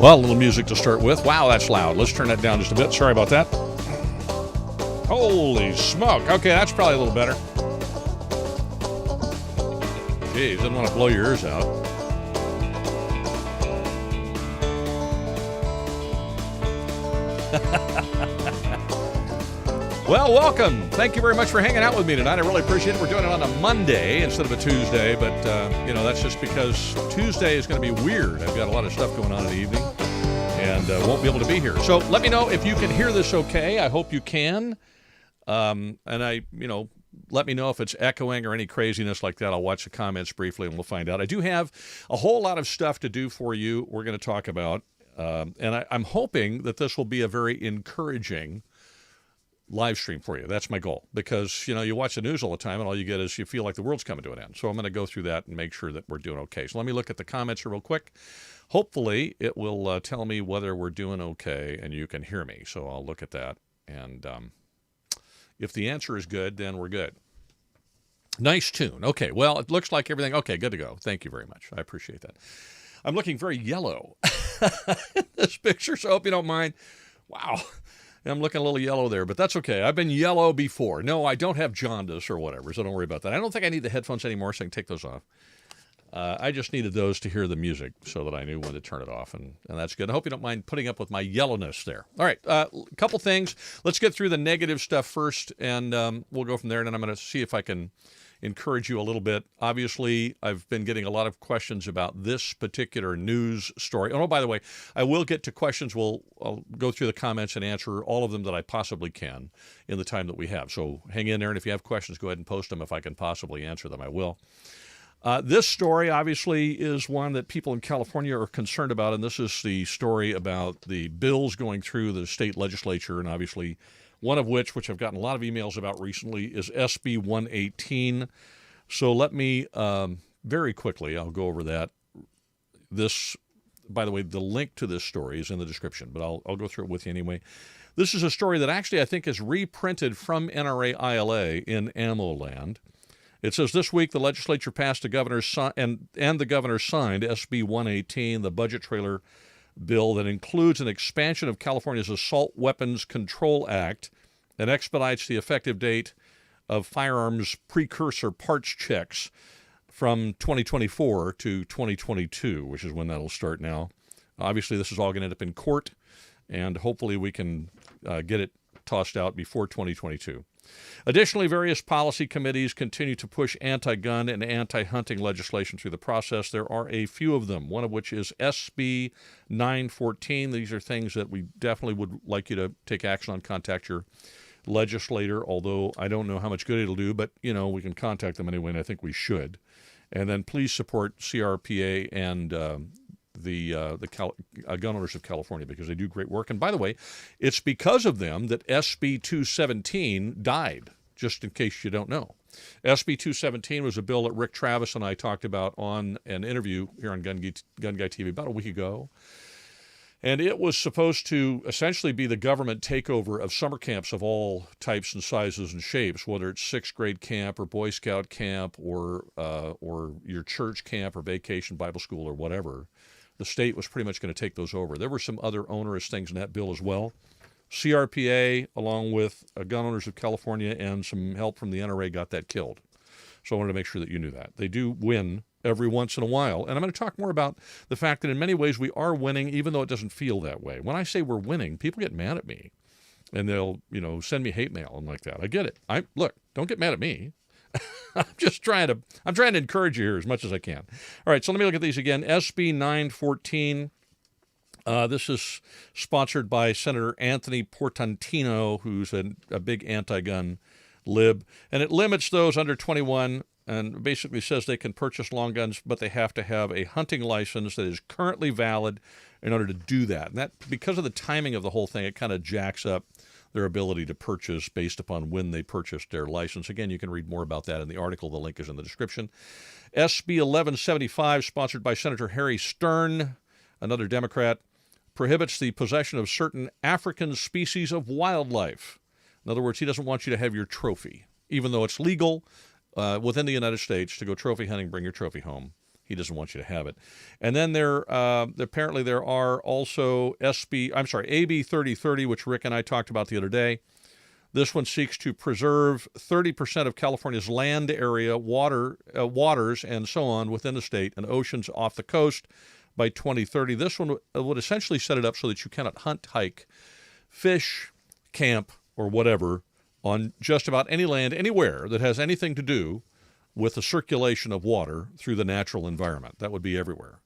Well, a little music to start with. Wow, that's loud. Let's turn that down just a bit. Sorry about that. Holy smoke. Okay, that's probably a little better. Geez, didn't want to blow your ears out. Well, welcome. Thank you very much for hanging out with me tonight. I really appreciate it. We're doing it on a Monday instead of a Tuesday, but, that's just because Tuesday is going to be weird. I've got a lot of stuff going on in the evening and won't be able to be here. So let me know if you can hear this okay. I hope you can. Let me know if it's echoing or any craziness like that. I'll watch the comments briefly and we'll find out. I do have a whole lot of stuff to do for you we're going to talk about. And I'm hoping that this will be a very encouraging live stream for you. That's my goal, because you watch the news all the time and all you get is you feel like the world's coming to an end. So I'm going to go through that and make sure that we're doing okay. So let me look at the comments here real quick. Hopefully it will tell me whether we're doing okay and you can hear me. So I'll look at that, and if the answer is good, then we're good. Nice tune. Okay, well, it looks like everything. Okay, good to go. Thank you very much. I appreciate that. I'm looking very yellow in this picture, so I hope you don't mind. Wow. I'm looking a little yellow there, but that's okay. I've been yellow before. No, I don't have jaundice or whatever, so don't worry about that. I don't think I need the headphones anymore, so I can take those off. I just needed those to hear the music so that I knew when to turn it off, and that's good. I hope you don't mind putting up with my yellowness there. All right, a couple things. Let's get through the negative stuff first, and we'll go from there, and then I'm going to see if I can encourage you a little bit. Obviously, I've been getting a lot of questions about this particular news story. Oh, by the way, I will get to questions. I'll go through the comments and answer all of them that I possibly can in the time that we have. So hang in there, and if you have questions, go ahead and post them. If I can possibly answer them, I will. This story, obviously, is one that people in California are concerned about, and this is the story about the bills going through the state legislature, and obviously one of which I've gotten a lot of emails about recently, is SB 118. So let me, very quickly, I'll go over that. This, by the way, the link to this story is in the description, but I'll go through it with you anyway. This is a story that actually I think is reprinted from NRA ILA in Ammo Land. It says, this week the legislature passed the governor's and the governor signed SB 118, the budget trailer bill that includes an expansion of California's Assault Weapons Control Act and expedites the effective date of firearms precursor parts checks from 2024 to 2022, which is when that'll start now. Obviously, this is all going to end up in court, and hopefully we can get it tossed out before 2022. Additionally, various policy committees continue to push anti-gun and anti-hunting legislation through the process. There are a few of them, one of which is SB 914. These are things that we definitely would like you to take action on. Contact your legislator, although I don't know how much good it'll do, but, we can contact them anyway, and I think we should. And then please support CRPA and the Gun Owners of California, because they do great work. And by the way, it's because of them that SB 217 died, just in case you don't know. SB 217 was a bill that Rick Travis and I talked about on an interview here on GunGuy TV about a week ago. And it was supposed to essentially be the government takeover of summer camps of all types and sizes and shapes, whether it's sixth grade camp or Boy Scout camp or your church camp or vacation Bible school or whatever. The state was pretty much going to take those over. There were some other onerous things in that bill as well. CRPA, along with Gun Owners of California and some help from the NRA, got that killed. So I wanted to make sure that you knew that. They do win every once in a while. And I'm going to talk more about the fact that in many ways we are winning, even though it doesn't feel that way. When I say we're winning, people get mad at me. And they'll, send me hate mail and like that. I get it. Look, don't get mad at me. I'm trying to encourage you here as much as I can. All right, so let me look at these again. SB 914. This is sponsored by Senator Anthony Portantino, who's a big anti-gun lib, and it limits those under 21 and basically says they can purchase long guns, but they have to have a hunting license that is currently valid in order to do that. And that, because of the timing of the whole thing, it kind of jacks up their ability to purchase based upon when they purchased their license. Again, you can read more about that in the article. The link is in the description. SB 1175, sponsored by Senator Harry Stern, another Democrat, prohibits the possession of certain African species of wildlife. In other words, he doesn't want you to have your trophy, even though it's legal within the United States to go trophy hunting, bring your trophy home. He doesn't want you to have it. And then apparently there are also AB 3030, which Rick and I talked about the other day. This one seeks to preserve 30% of California's land area, waters, and so on within the state and oceans off the coast by 2030. This one would essentially set it up so that you cannot hunt, hike, fish, camp, or whatever on just about any land anywhere that has anything to do with the circulation of water through the natural environment. That would be everywhere.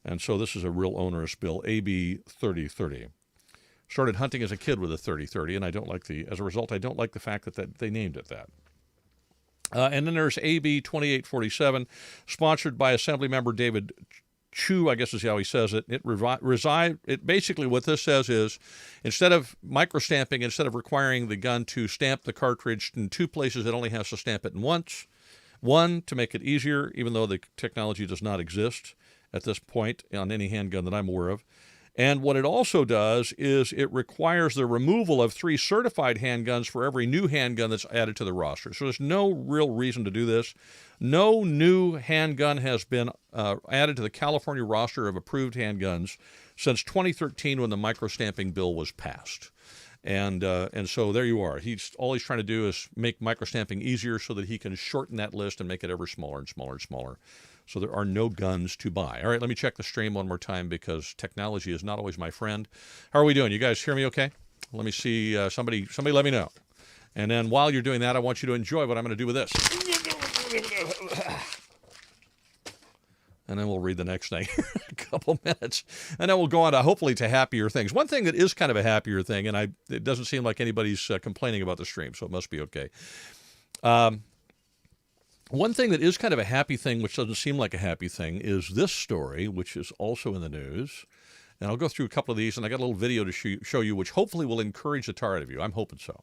And so this is a real onerous bill, AB 3030. Started hunting as a kid with a 3030, and as a result, I don't like the fact that they named it that. And then there's AB 2847, sponsored by Assemblymember David Chu, I guess is how he says it. It basically what this says is, instead of microstamping, instead of requiring the gun to stamp the cartridge in two places, it only has to stamp it in once. One, to make it easier, even though the technology does not exist at this point on any handgun that I'm aware of. And what it also does is it requires the removal of 3 certified handguns for every new handgun that's added to the roster. So there's no real reason to do this. No new handgun has been added to the California roster of approved handguns since 2013 when the microstamping bill was passed. And so there you are. All he's trying to do is make microstamping easier so that he can shorten that list and make it ever smaller and smaller and smaller. So there are no guns to buy. All right, let me check the stream one more time because technology is not always my friend. How are we doing? You guys hear me okay? Let me see. Somebody let me know. And then while you're doing that, I want you to enjoy what I'm going to do with this. And then we'll read the next thing in a couple minutes. And then we'll go on to hopefully to happier things. One thing that is kind of a happier thing, and it doesn't seem like anybody's complaining about the stream, so it must be okay. One thing that is kind of a happy thing, which doesn't seem like a happy thing, is this story, which is also in the news. And I'll go through a couple of these, and I got a little video to show you, which hopefully will encourage the tar out of you. I'm hoping so.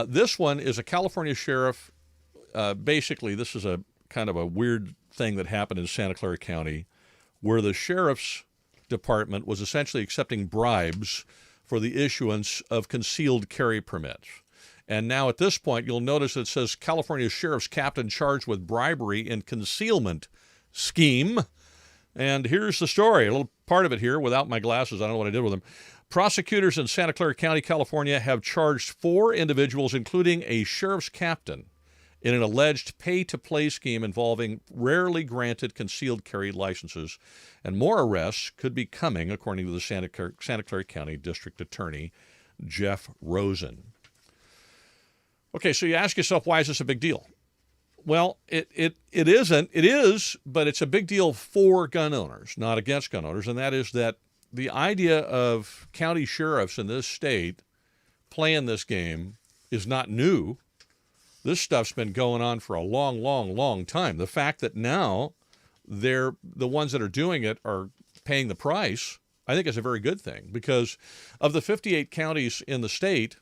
This one is a California sheriff. Basically, this is a kind of a weird thing that happened in Santa Clara County, where the sheriff's department was essentially accepting bribes for the issuance of concealed carry permits. And now at this point, you'll notice it says California Sheriff's Captain charged with bribery and concealment scheme. And here's the story, a little part of it here without my glasses. I don't know what I did with them. Prosecutors in Santa Clara County, California, have charged 4 individuals, including a sheriff's captain, in an alleged pay-to-play scheme involving rarely granted concealed carry licenses. And more arrests could be coming, according to the Santa Clara County District Attorney, Jeff Rosen. Okay, so you ask yourself, why is this a big deal? Well, it isn't. It is, but it's a big deal for gun owners, not against gun owners, and that is that the idea of county sheriffs in this state playing this game is not new. This stuff's been going on for a long, long, long time. The fact that now the ones that are doing it are paying the price, I think is a very good thing, because of the 58 counties in the state,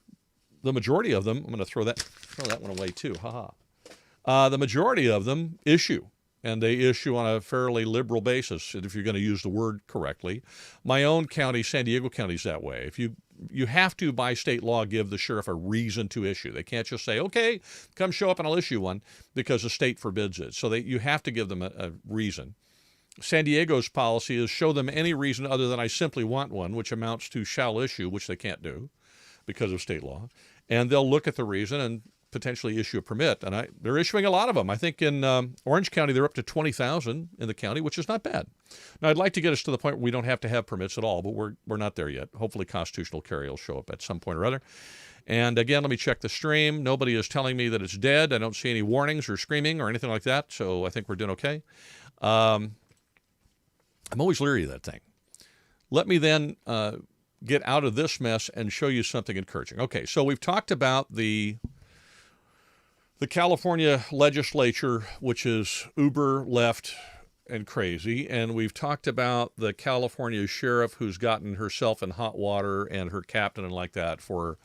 the majority of them, I'm going to throw that one away too, the majority of them issue, and they issue on a fairly liberal basis, if you're going to use the word correctly. My own county, San Diego County, is that way. If you have to, by state law, give the sheriff a reason to issue. They can't just say, okay, come show up and I'll issue one, because the state forbids it. So you have to give them a reason. San Diego's policy is show them any reason other than I simply want one, which amounts to shall issue, which they can't do because of state law. And they'll look at the reason and potentially issue a permit. And they're issuing a lot of them. I think in Orange County, they're up to 20,000 in the county, which is not bad. Now, I'd like to get us to the point where we don't have to have permits at all, but we're not there yet. Hopefully, constitutional carry will show up at some point or other. And again, let me check the stream. Nobody is telling me that it's dead. I don't see any warnings or screaming or anything like that, so I think we're doing okay. I'm always leery of that thing. Let me then get out of this mess and show you something encouraging. Okay, so we've talked about the California legislature, which is uber left and crazy, and we've talked about the California sheriff who's gotten herself in hot water and her captain and like that for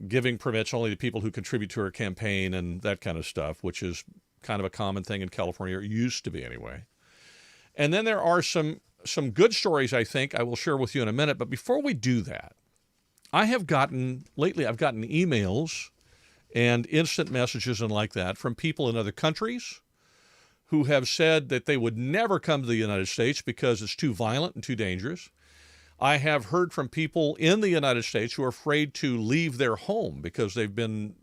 giving permits only to people who contribute to her campaign and that kind of stuff, which is kind of a common thing in California, or used to be anyway. And then there are some good stories, I think, I will share with you in a minute. But before we do that, I've gotten emails and instant messages and like that from people in other countries who have said that they would never come to the United States because it's too violent and too dangerous. I have heard from people in the United States who are afraid to leave their home because they've been,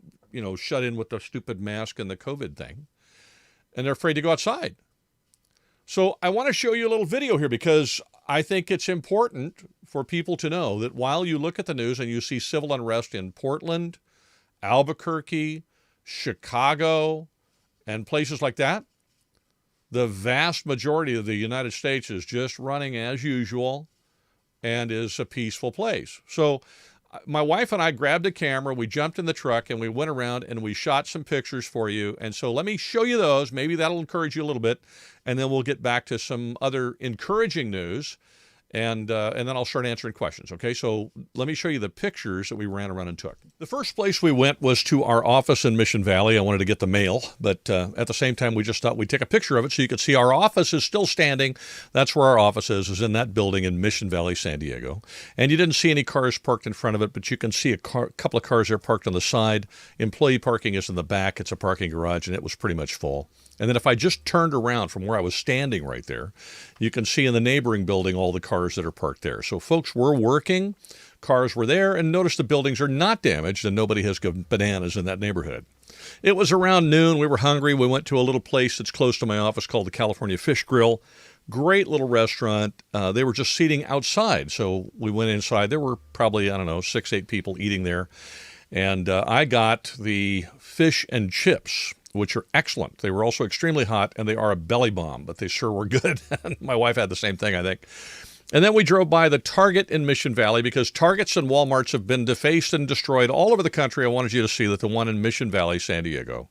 shut in with the stupid mask and the COVID thing, and they're afraid to go outside. So I want to show you a little video here because I think it's important for people to know that while you look at the news and you see civil unrest in Portland, Albuquerque, Chicago, and places like that, the vast majority of the United States is just running as usual and is a peaceful place. So my wife and I grabbed a camera, we jumped in the truck, and we went around and we shot some pictures for you. And so let me show you those. Maybe that'll encourage you a little bit, and then we'll get back to some other encouraging news, and then I'll start answering questions, okay? So let me show you the pictures that we ran around and took. The first place we went was to our office in Mission Valley. I wanted to get the mail, but at the same time, we just thought we'd take a picture of it so you could see our office is still standing. That's where our office is in that building in Mission Valley, San Diego. And you didn't see any cars parked in front of it, but you can see a couple of cars there parked on the side. Employee parking is in the back. It's a parking garage, and it was pretty much full. And then if I just turned around from where I was standing right there, you can see in the neighboring building all the cars that are parked there. So folks were working, cars were there, and notice the buildings are not damaged and nobody has gone bananas in that neighborhood. It was around noon. We were hungry. We went to a little place that's close to my office called the California Fish Grill. Great little restaurant. They were just seating outside. So we went inside. There were probably, 6, 8 people eating there. And I got the fish and chips, which are excellent. They were also extremely hot, and they are a belly bomb, but they sure were good. My wife had the same thing, I think. And then we drove by the Target in Mission Valley because Targets and Walmarts have been defaced and destroyed all over the country. I wanted you to see that the one in Mission Valley, San Diego,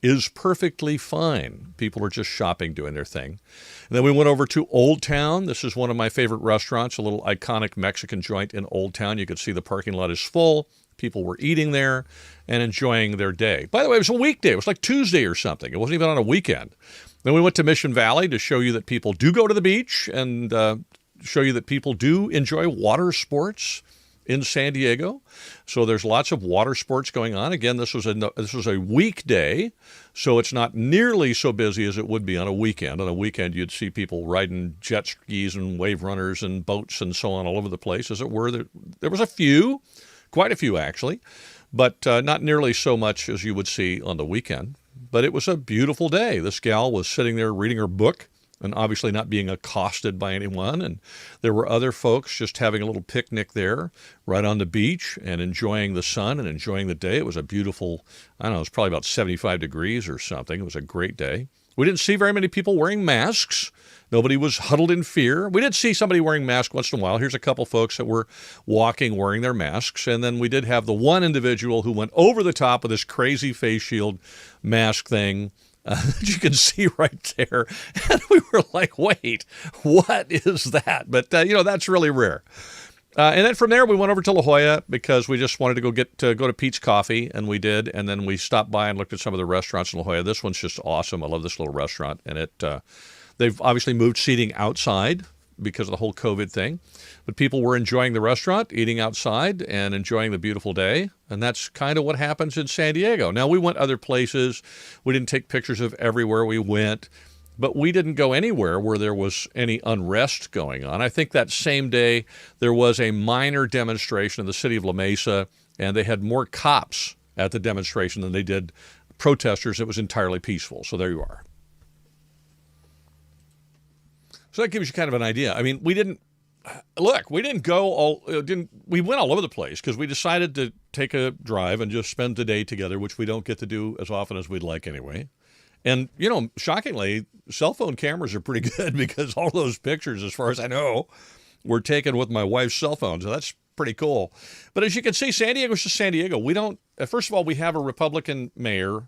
is perfectly fine. People are just shopping, doing their thing. And then we went over to Old Town. This is one of my favorite restaurants, a little iconic Mexican joint in Old Town. You could see the parking lot is full. People were eating there and enjoying their day. By the way, it was a weekday. It was like Tuesday or something. It wasn't even on a weekend. Then we went to Mission Valley to show you that people do go to the beach and show you that people do enjoy water sports in San Diego. So there's lots of water sports going on. Again, this was a weekday, so it's not nearly so busy as it would be on a weekend. On a weekend, you'd see people riding jet skis and wave runners and boats and so on all over the place, as it were. There was a few. Quite a few, actually, but not nearly so much as you would see on the weekend. But it was a beautiful day. This gal was sitting there reading her book and obviously not being accosted by anyone. And there were other folks just having a little picnic there right on the beach and enjoying the sun and enjoying the day. It was a beautiful, it was probably about 75 degrees or something. It was a great day. We didn't see very many people wearing masks. Nobody was huddled in fear. We did see somebody wearing masks once in a while. Here's a couple folks that were walking wearing their masks. And then we did have the one individual who went over the top of this crazy face shield mask thing that you can see right there. And we were like, wait, what is that? But, that's really rare. And then from there, we went over to La Jolla because we just wanted to go to Pete's Coffee, and we did. And then we stopped by and looked at some of the restaurants in La Jolla. This one's just awesome. I love this little restaurant. And they've obviously moved seating outside because of the whole COVID thing. But people were enjoying the restaurant, eating outside, and enjoying the beautiful day. And that's kind of what happens in San Diego. Now, we went other places. We didn't take pictures of everywhere we went. But we didn't go anywhere where there was any unrest going on. I think that same day there was a minor demonstration in the city of La Mesa, and they had more cops at the demonstration than they did protesters. It was entirely peaceful. So there you are. So that gives you kind of an idea. I mean, we went all over the place because we decided to take a drive and just spend the day together, which we don't get to do as often as we'd like anyway. And, shockingly, cell phone cameras are pretty good because all those pictures, as far as I know, were taken with my wife's cell phone. So that's pretty cool. But as you can see, San Diego's just San Diego. First of all, we have a Republican mayor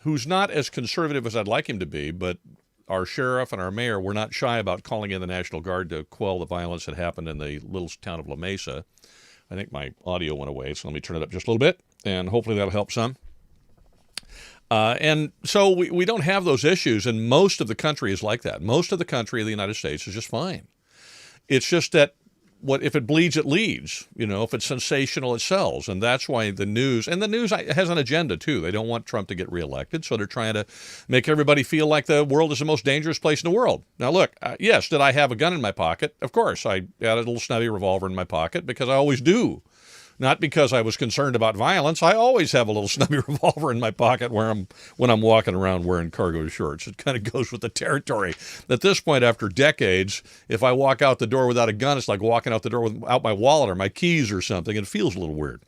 who's not as conservative as I'd like him to be, but our sheriff and our mayor were not shy about calling in the National Guard to quell the violence that happened in the little town of La Mesa. I think my audio went away, so let me turn it up just a little bit, and hopefully that'll help some. And so we don't have those issues, and most of the country is like that. Most of the country of the United States is just fine. It's just that if it bleeds, it leads. If it's sensational, it sells. And that's why the news has an agenda too. They don't want Trump to get reelected, so they're trying to make everybody feel like the world is the most dangerous place in the world. Now look, yes, did I have a gun in my pocket? Of course, I had a little snubby revolver in my pocket because I always do. Not because I was concerned about violence. I always have a little snubby revolver in my pocket when I'm walking around wearing cargo shorts. It kind of goes with the territory. At this point, after decades, if I walk out the door without a gun, it's like walking out the door without my wallet or my keys or something. It feels a little weird.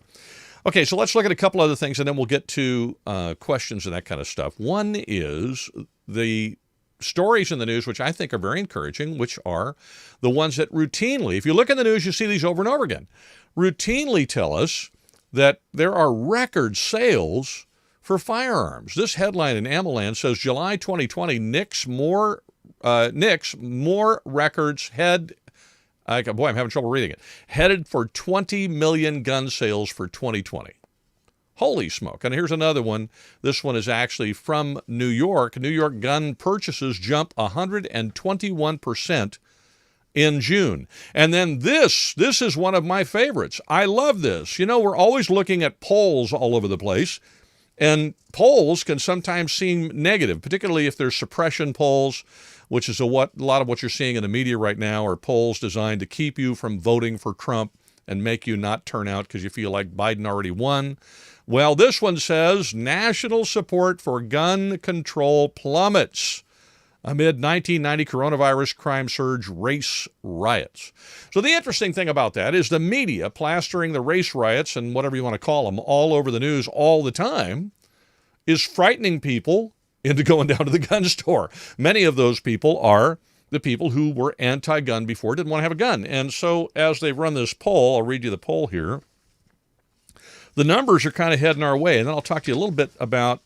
Okay, so let's look at a couple other things, and then we'll get to questions and that kind of stuff. One is the stories in the news, which I think are very encouraging, which are the ones that routinely, if you look in the news, you see these over and over again, routinely tell us that there are record sales for firearms. This headline in Amaland says July 2020, NICS more records I'm having trouble reading it. Headed for 20 million gun sales for 2020. Holy smoke. And here's another one. This one is actually from New York. New York gun purchases jump 121% in June. And then this is one of my favorites. I love this. We're always looking at polls all over the place, and polls can sometimes seem negative, particularly if there's suppression polls, which is a lot of what you're seeing in the media right now are polls designed to keep you from voting for Trump and make you not turn out because you feel like Biden already won. Well, this one says national support for gun control plummets amid 1990 coronavirus crime surge race riots. So the interesting thing about that is the media plastering the race riots and whatever you want to call them all over the news all the time is frightening people into going down to the gun store. Many of those people are the people who were anti-gun before, didn't want to have a gun. And so as they run this poll, I'll read you the poll here. The numbers are kind of heading our way, and then I'll talk to you a little bit about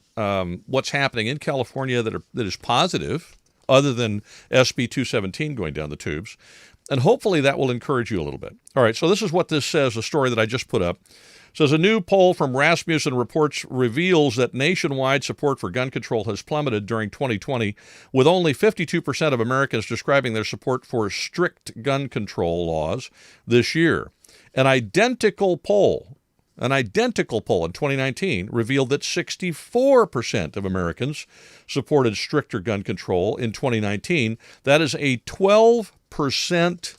what's happening in California that is positive, other than SB 217 going down the tubes. And hopefully that will encourage you a little bit. All right, so this is what this says, the story that I just put up. It says a new poll from Rasmussen Reports reveals that nationwide support for gun control has plummeted during 2020, with only 52% of Americans describing their support for strict gun control laws this year. An identical poll in 2019 revealed that 64% of Americans supported stricter gun control in 2019. That is a 12%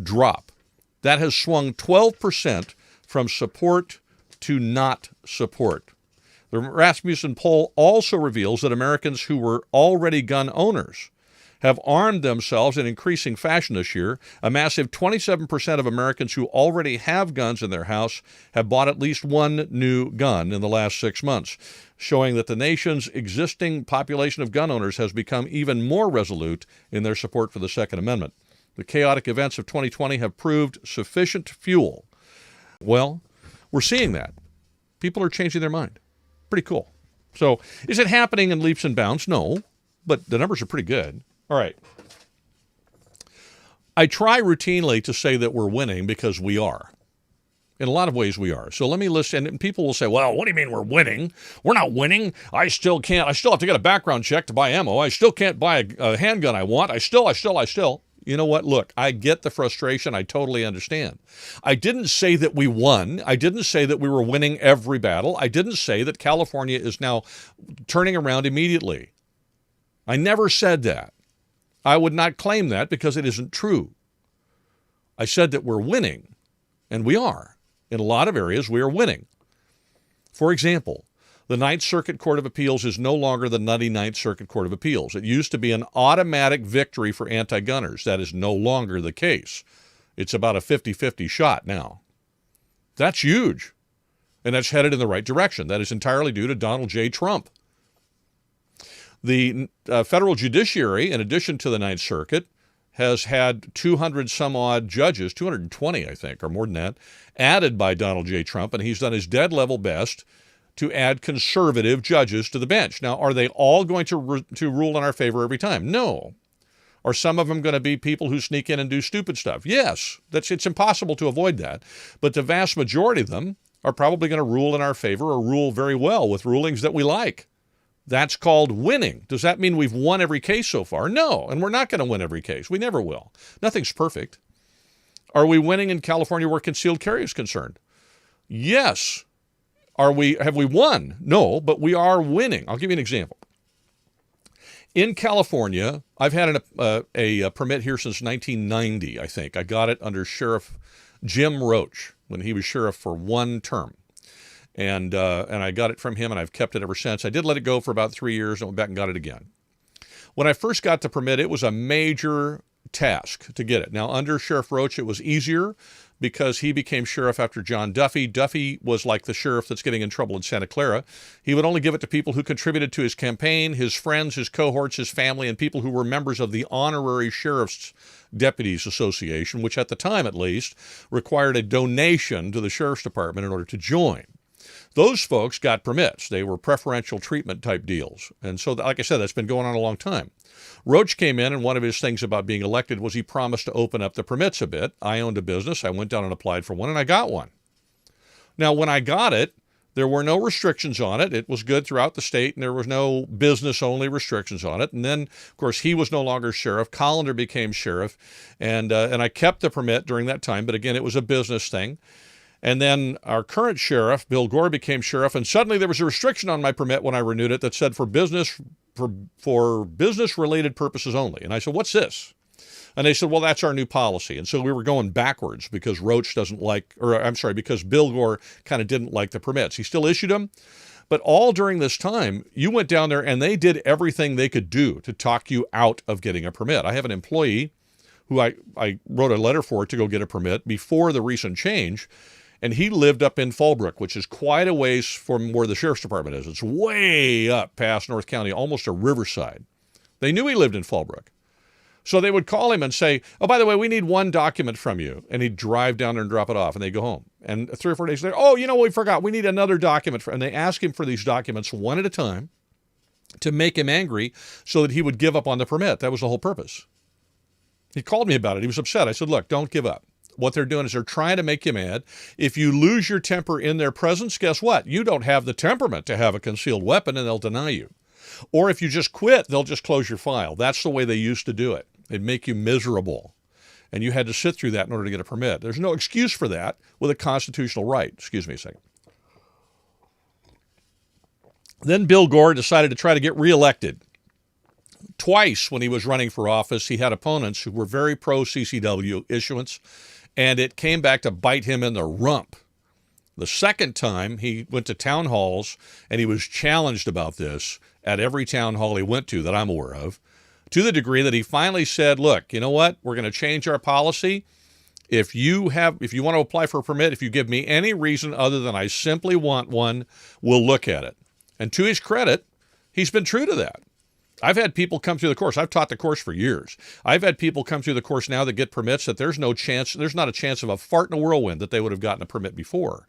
drop. That has swung 12% from support to not support. The Rasmussen poll also reveals that Americans who were already gun owners have armed themselves in increasing fashion this year. A massive 27% of Americans who already have guns in their house have bought at least one new gun in the last 6 months, showing that the nation's existing population of gun owners has become even more resolute in their support for the Second Amendment. The chaotic events of 2020 have proved sufficient fuel. Well, we're seeing that. People are changing their mind. Pretty cool. So, is it happening in leaps and bounds? No, but the numbers are pretty good. All right. I try routinely to say that we're winning because we are. In a lot of ways we are. So let me list, and people will say, well, what do you mean we're winning? We're not winning. I still have to get a background check to buy ammo. I still can't buy a handgun I want. I still. You know what? Look, I get the frustration. I totally understand. I didn't say that we won. I didn't say that we were winning every battle. I didn't say that California is now turning around immediately. I never said that. I would not claim that because it isn't true. I said that we're winning, and we are. In a lot of areas, we are winning. For example, the Ninth Circuit Court of Appeals is no longer the nutty Ninth Circuit Court of Appeals. It used to be an automatic victory for anti-gunners. That is no longer the case. It's about a 50-50 shot now. That's huge, and that's headed in the right direction. That is entirely due to Donald J. Trump. The federal judiciary, in addition to the Ninth Circuit, has had 200 some odd judges, 220 I think, or more than that, added by Donald J. Trump, and he's done his dead level best to add conservative judges to the bench. Now, are they all going to rule in our favor every time? No. Are some of them going to be people who sneak in and do stupid stuff? Yes. It's impossible to avoid that. But the vast majority of them are probably going to rule in our favor or rule very well with rulings that we like. That's called winning. Does that mean we've won every case so far? No, and we're not going to win every case. We never will. Nothing's perfect. Are we winning in California where concealed carry is concerned? Yes. Have we won? No, but we are winning. I'll give you an example. In California, I've had a permit here since 1990, I think. I got it under Sheriff Jim Roach when he was sheriff for one term. And I got it from him, and I've kept it ever since. I did let it go for about 3 years and went back and got it again. When I first got the permit, it was a major task to get it. Now, under Sheriff Roach, it was easier because he became sheriff after John Duffy. Duffy was like the sheriff that's getting in trouble in Santa Clara. He would only give it to people who contributed to his campaign, his friends, his cohorts, his family, and people who were members of the Honorary Sheriff's Deputies Association, which at the time at least required a donation to the Sheriff's Department in order to join. Those folks got permits. They were preferential treatment type deals. And so, like I said, that's been going on a long time. Roach came in, and one of his things about being elected was he promised to open up the permits a bit. I owned a business. I went down and applied for one, and I got one. Now, when I got it, there were no restrictions on it. It was good throughout the state, and there was no business-only restrictions on it. And then, of course, he was no longer sheriff. Collender became sheriff, and I kept the permit during that time. But again, it was a business thing. And then our current sheriff, Bill Gore, became sheriff, and suddenly there was a restriction on my permit when I renewed it that said for business-related purposes only. And I said, what's this? And they said, well, that's our new policy. And so we were going backwards because because Bill Gore kind of didn't like the permits. He still issued them. But all during this time, you went down there and they did everything they could do to talk you out of getting a permit. I have an employee who I wrote a letter for to go get a permit before the recent change. And he lived up in Fallbrook, which is quite a ways from where the Sheriff's Department is. It's way up past North County, almost to Riverside. They knew he lived in Fallbrook. So they would call him and say, oh, by the way, we need one document from you. And he'd drive down there and drop it off, and they'd go home. And 3 or 4 days later, oh, we forgot. We need another document. And they asked him for these documents one at a time to make him angry so that he would give up on the permit. That was the whole purpose. He called me about it. He was upset. I said, look, don't give up. What they're doing is they're trying to make you mad. If you lose your temper in their presence, guess what? You don't have the temperament to have a concealed weapon, and they'll deny you. Or if you just quit, they'll just close your file. That's the way they used to do it. They'd make you miserable. And you had to sit through that in order to get a permit. There's no excuse for that with a constitutional right. Excuse me a second. Then Bill Gore decided to try to get reelected. Twice when he was running for office, he had opponents who were very pro-CCW issuance, and it came back to bite him in the rump. The second time, he went to town halls, and he was challenged about this at every town hall he went to that I'm aware of, to the degree that he finally said, look, you know what? We're going to change our policy. If you want to apply for a permit, if you give me any reason other than I simply want one, we'll look at it. And to his credit, he's been true to that. I've had people come through the course. I've taught the course for years. I've had people come through the course now that get permits that there's not a chance of a fart in a whirlwind that they would have gotten a permit before.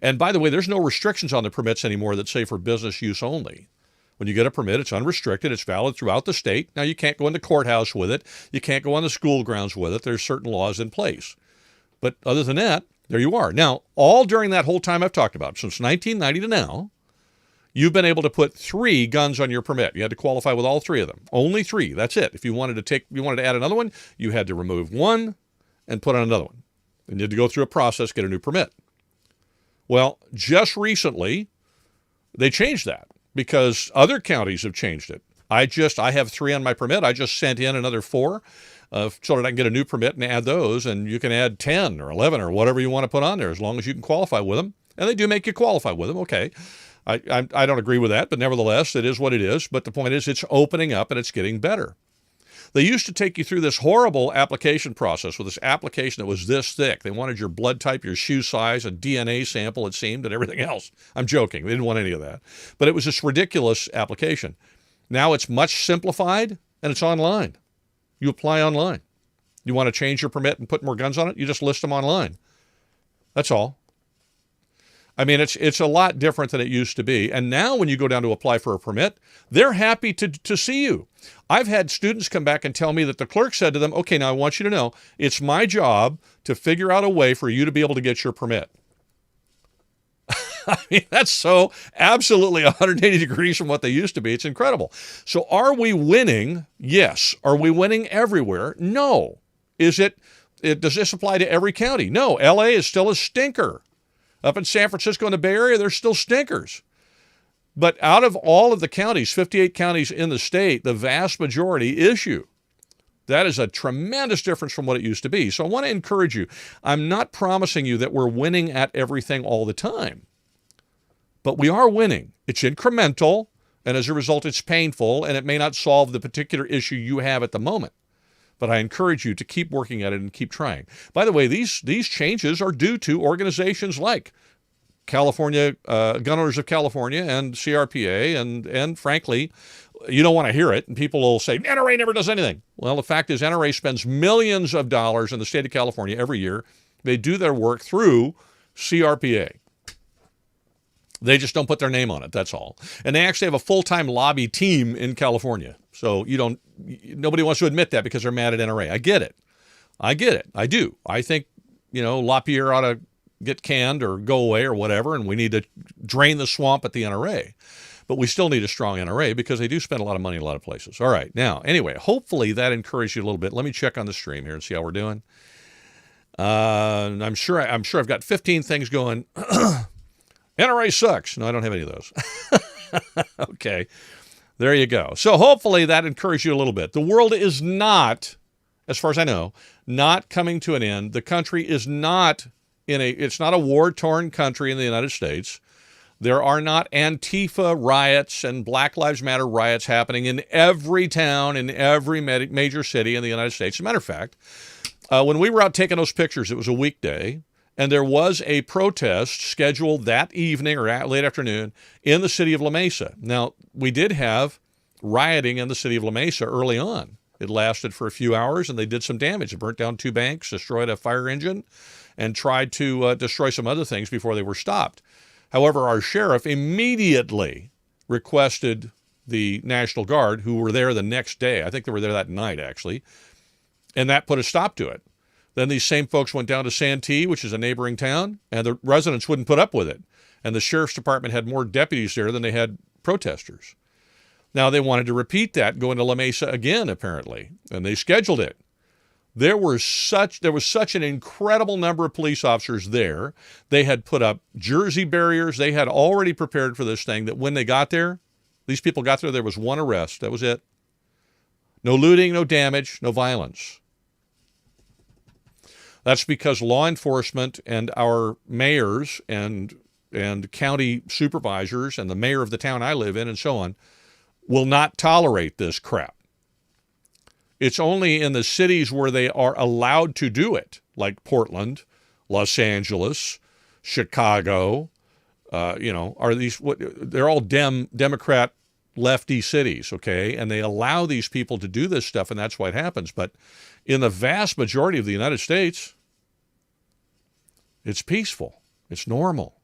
And by the way, there's no restrictions on the permits anymore that say for business use only. When you get a permit, it's unrestricted. It's valid throughout the state. Now, you can't go in the courthouse with it. You can't go on the school grounds with it. There's certain laws in place. But other than that, there you are. Now, all during that whole time I've talked about, since 1990 to now, you've been able to put 3 guns on your permit. You had to qualify with all 3 of them. Only 3. That's it. If you wanted to add another one, you had to remove one and put on another one. And you had to go through a process, get a new permit. Well, just recently, they changed that because other counties have changed it. I have 3 on my permit. I just sent in another 4 so that I can get a new permit and add those. And you can add 10 or 11 or whatever you want to put on there as long as you can qualify with them. And they do make you qualify with them. Okay. I don't agree with that, but nevertheless, it is what it is. But the point is, it's opening up and it's getting better. They used to take you through this horrible application process with this application that was this thick. They wanted your blood type, your shoe size, a DNA sample, it seemed, and everything else. I'm joking. They didn't want any of that. But it was this ridiculous application. Now it's much simplified, and it's online. You apply online. You want to change your permit and put more guns on it? You just list them online. That's all. I mean, it's a lot different than it used to be. And now when you go down to apply for a permit, they're happy to see you. I've had students come back and tell me that the clerk said to them, okay, now I want you to know, it's my job to figure out a way for you to be able to get your permit. I mean, that's so absolutely 180 degrees from what they used to be. It's incredible. So are we winning? Yes. Are we winning everywhere? No. Is it does this apply to every county? No, LA is still a stinker. Up in San Francisco and the Bay Area, there's still stinkers. But out of all of the counties, 58 counties in the state, the vast majority issue. That is a tremendous difference from what it used to be. So I want to encourage you. I'm not promising you that we're winning at everything all the time. But we are winning. It's incremental, and as a result, it's painful, and it may not solve the particular issue you have at the moment. But I encourage you to keep working at it and keep trying. By the way, these changes are due to organizations like California, Gun Owners of California and CRPA, and frankly, you don't want to hear it, and people will say, NRA never does anything. Well, the fact is NRA spends millions of dollars in the state of California every year. They do their work through CRPA. They just don't put their name on it, that's all. And they actually have a full-time lobby team in California. So nobody wants to admit that because they're mad at NRA. I get it. I do. I think, LaPierre ought to get canned or go away or whatever, and we need to drain the swamp at the NRA. But we still need a strong NRA because they do spend a lot of money in a lot of places. All right. Now, anyway, hopefully that encouraged you a little bit. Let me check on the stream here and see how we're doing. I'm sure I've got 15 things going. NRA sucks. No, I don't have any of those. Okay. There you go. So hopefully that encouraged you a little bit. The world is not, as far as I know, not coming to an end. The country is not it's not a war-torn country in the United States. There are not Antifa riots and Black Lives Matter riots happening in every town, in every major city in the United States. As a matter of fact, when we were out taking those pictures, it was a weekday, and there was a protest scheduled that evening or late afternoon in the city of La Mesa. Now, we did have rioting in the city of La Mesa early on. It lasted for a few hours, and they did some damage. It burnt down 2 banks, destroyed a fire engine, and tried to destroy some other things before they were stopped. However, our sheriff immediately requested the National Guard, who were there the next day. I think they were there that night, actually, and that put a stop to it. Then these same folks went down to Santee, which is a neighboring town, and the residents wouldn't put up with it. And the sheriff's department had more deputies there than they had protesters. Now, they wanted to repeat that, go into La Mesa again, apparently, and they scheduled it. There was such an incredible number of police officers there. They had put up Jersey barriers. They had already prepared for this thing that when they got there, these people got there was 1 arrest. That was it. No looting, no damage, no violence. That's because law enforcement and our mayors and county supervisors and the mayor of the town I live in and so on will not tolerate this crap. It's only in the cities where they are allowed to do it, like Portland, Los Angeles, Chicago, they're all Democrat lefty cities, okay? And they allow these people to do this stuff, and that's why it happens. But in the vast majority of the United States, it's peaceful. It's normal.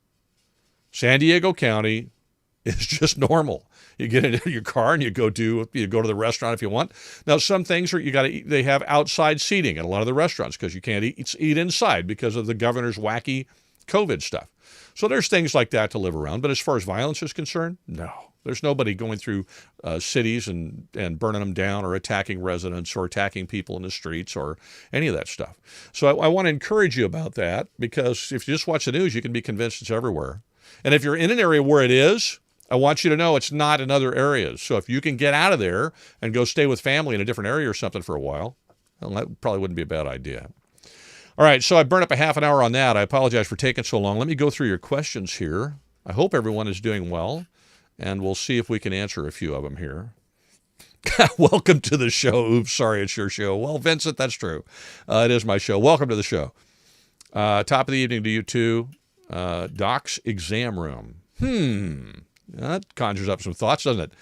San Diego County is just normal. You get into your car and you go to the restaurant if you want. Now, some things they have outside seating at a lot of the restaurants because you can't eat inside because of the governor's wacky COVID stuff. So there's things like that to live around. But as far as violence is concerned, no. There's nobody going through cities and burning them down or attacking residents or attacking people in the streets or any of that stuff. So I want to encourage you about that because if you just watch the news, you can be convinced it's everywhere. And if you're in an area where it is, I want you to know it's not in other areas. So if you can get out of there and go stay with family in a different area or something for a while, well, that probably wouldn't be a bad idea. All right, so I burned up a half an hour on that. I apologize for taking so long. Let me go through your questions here. I hope everyone is doing well, and we'll see if we can answer a few of them here. Welcome to the show. Oops, sorry, it's your show. Well, Vincent, that's true. It is my show. Welcome to the show. Top of the evening to you too. Doc's exam room. That conjures up some thoughts, doesn't it?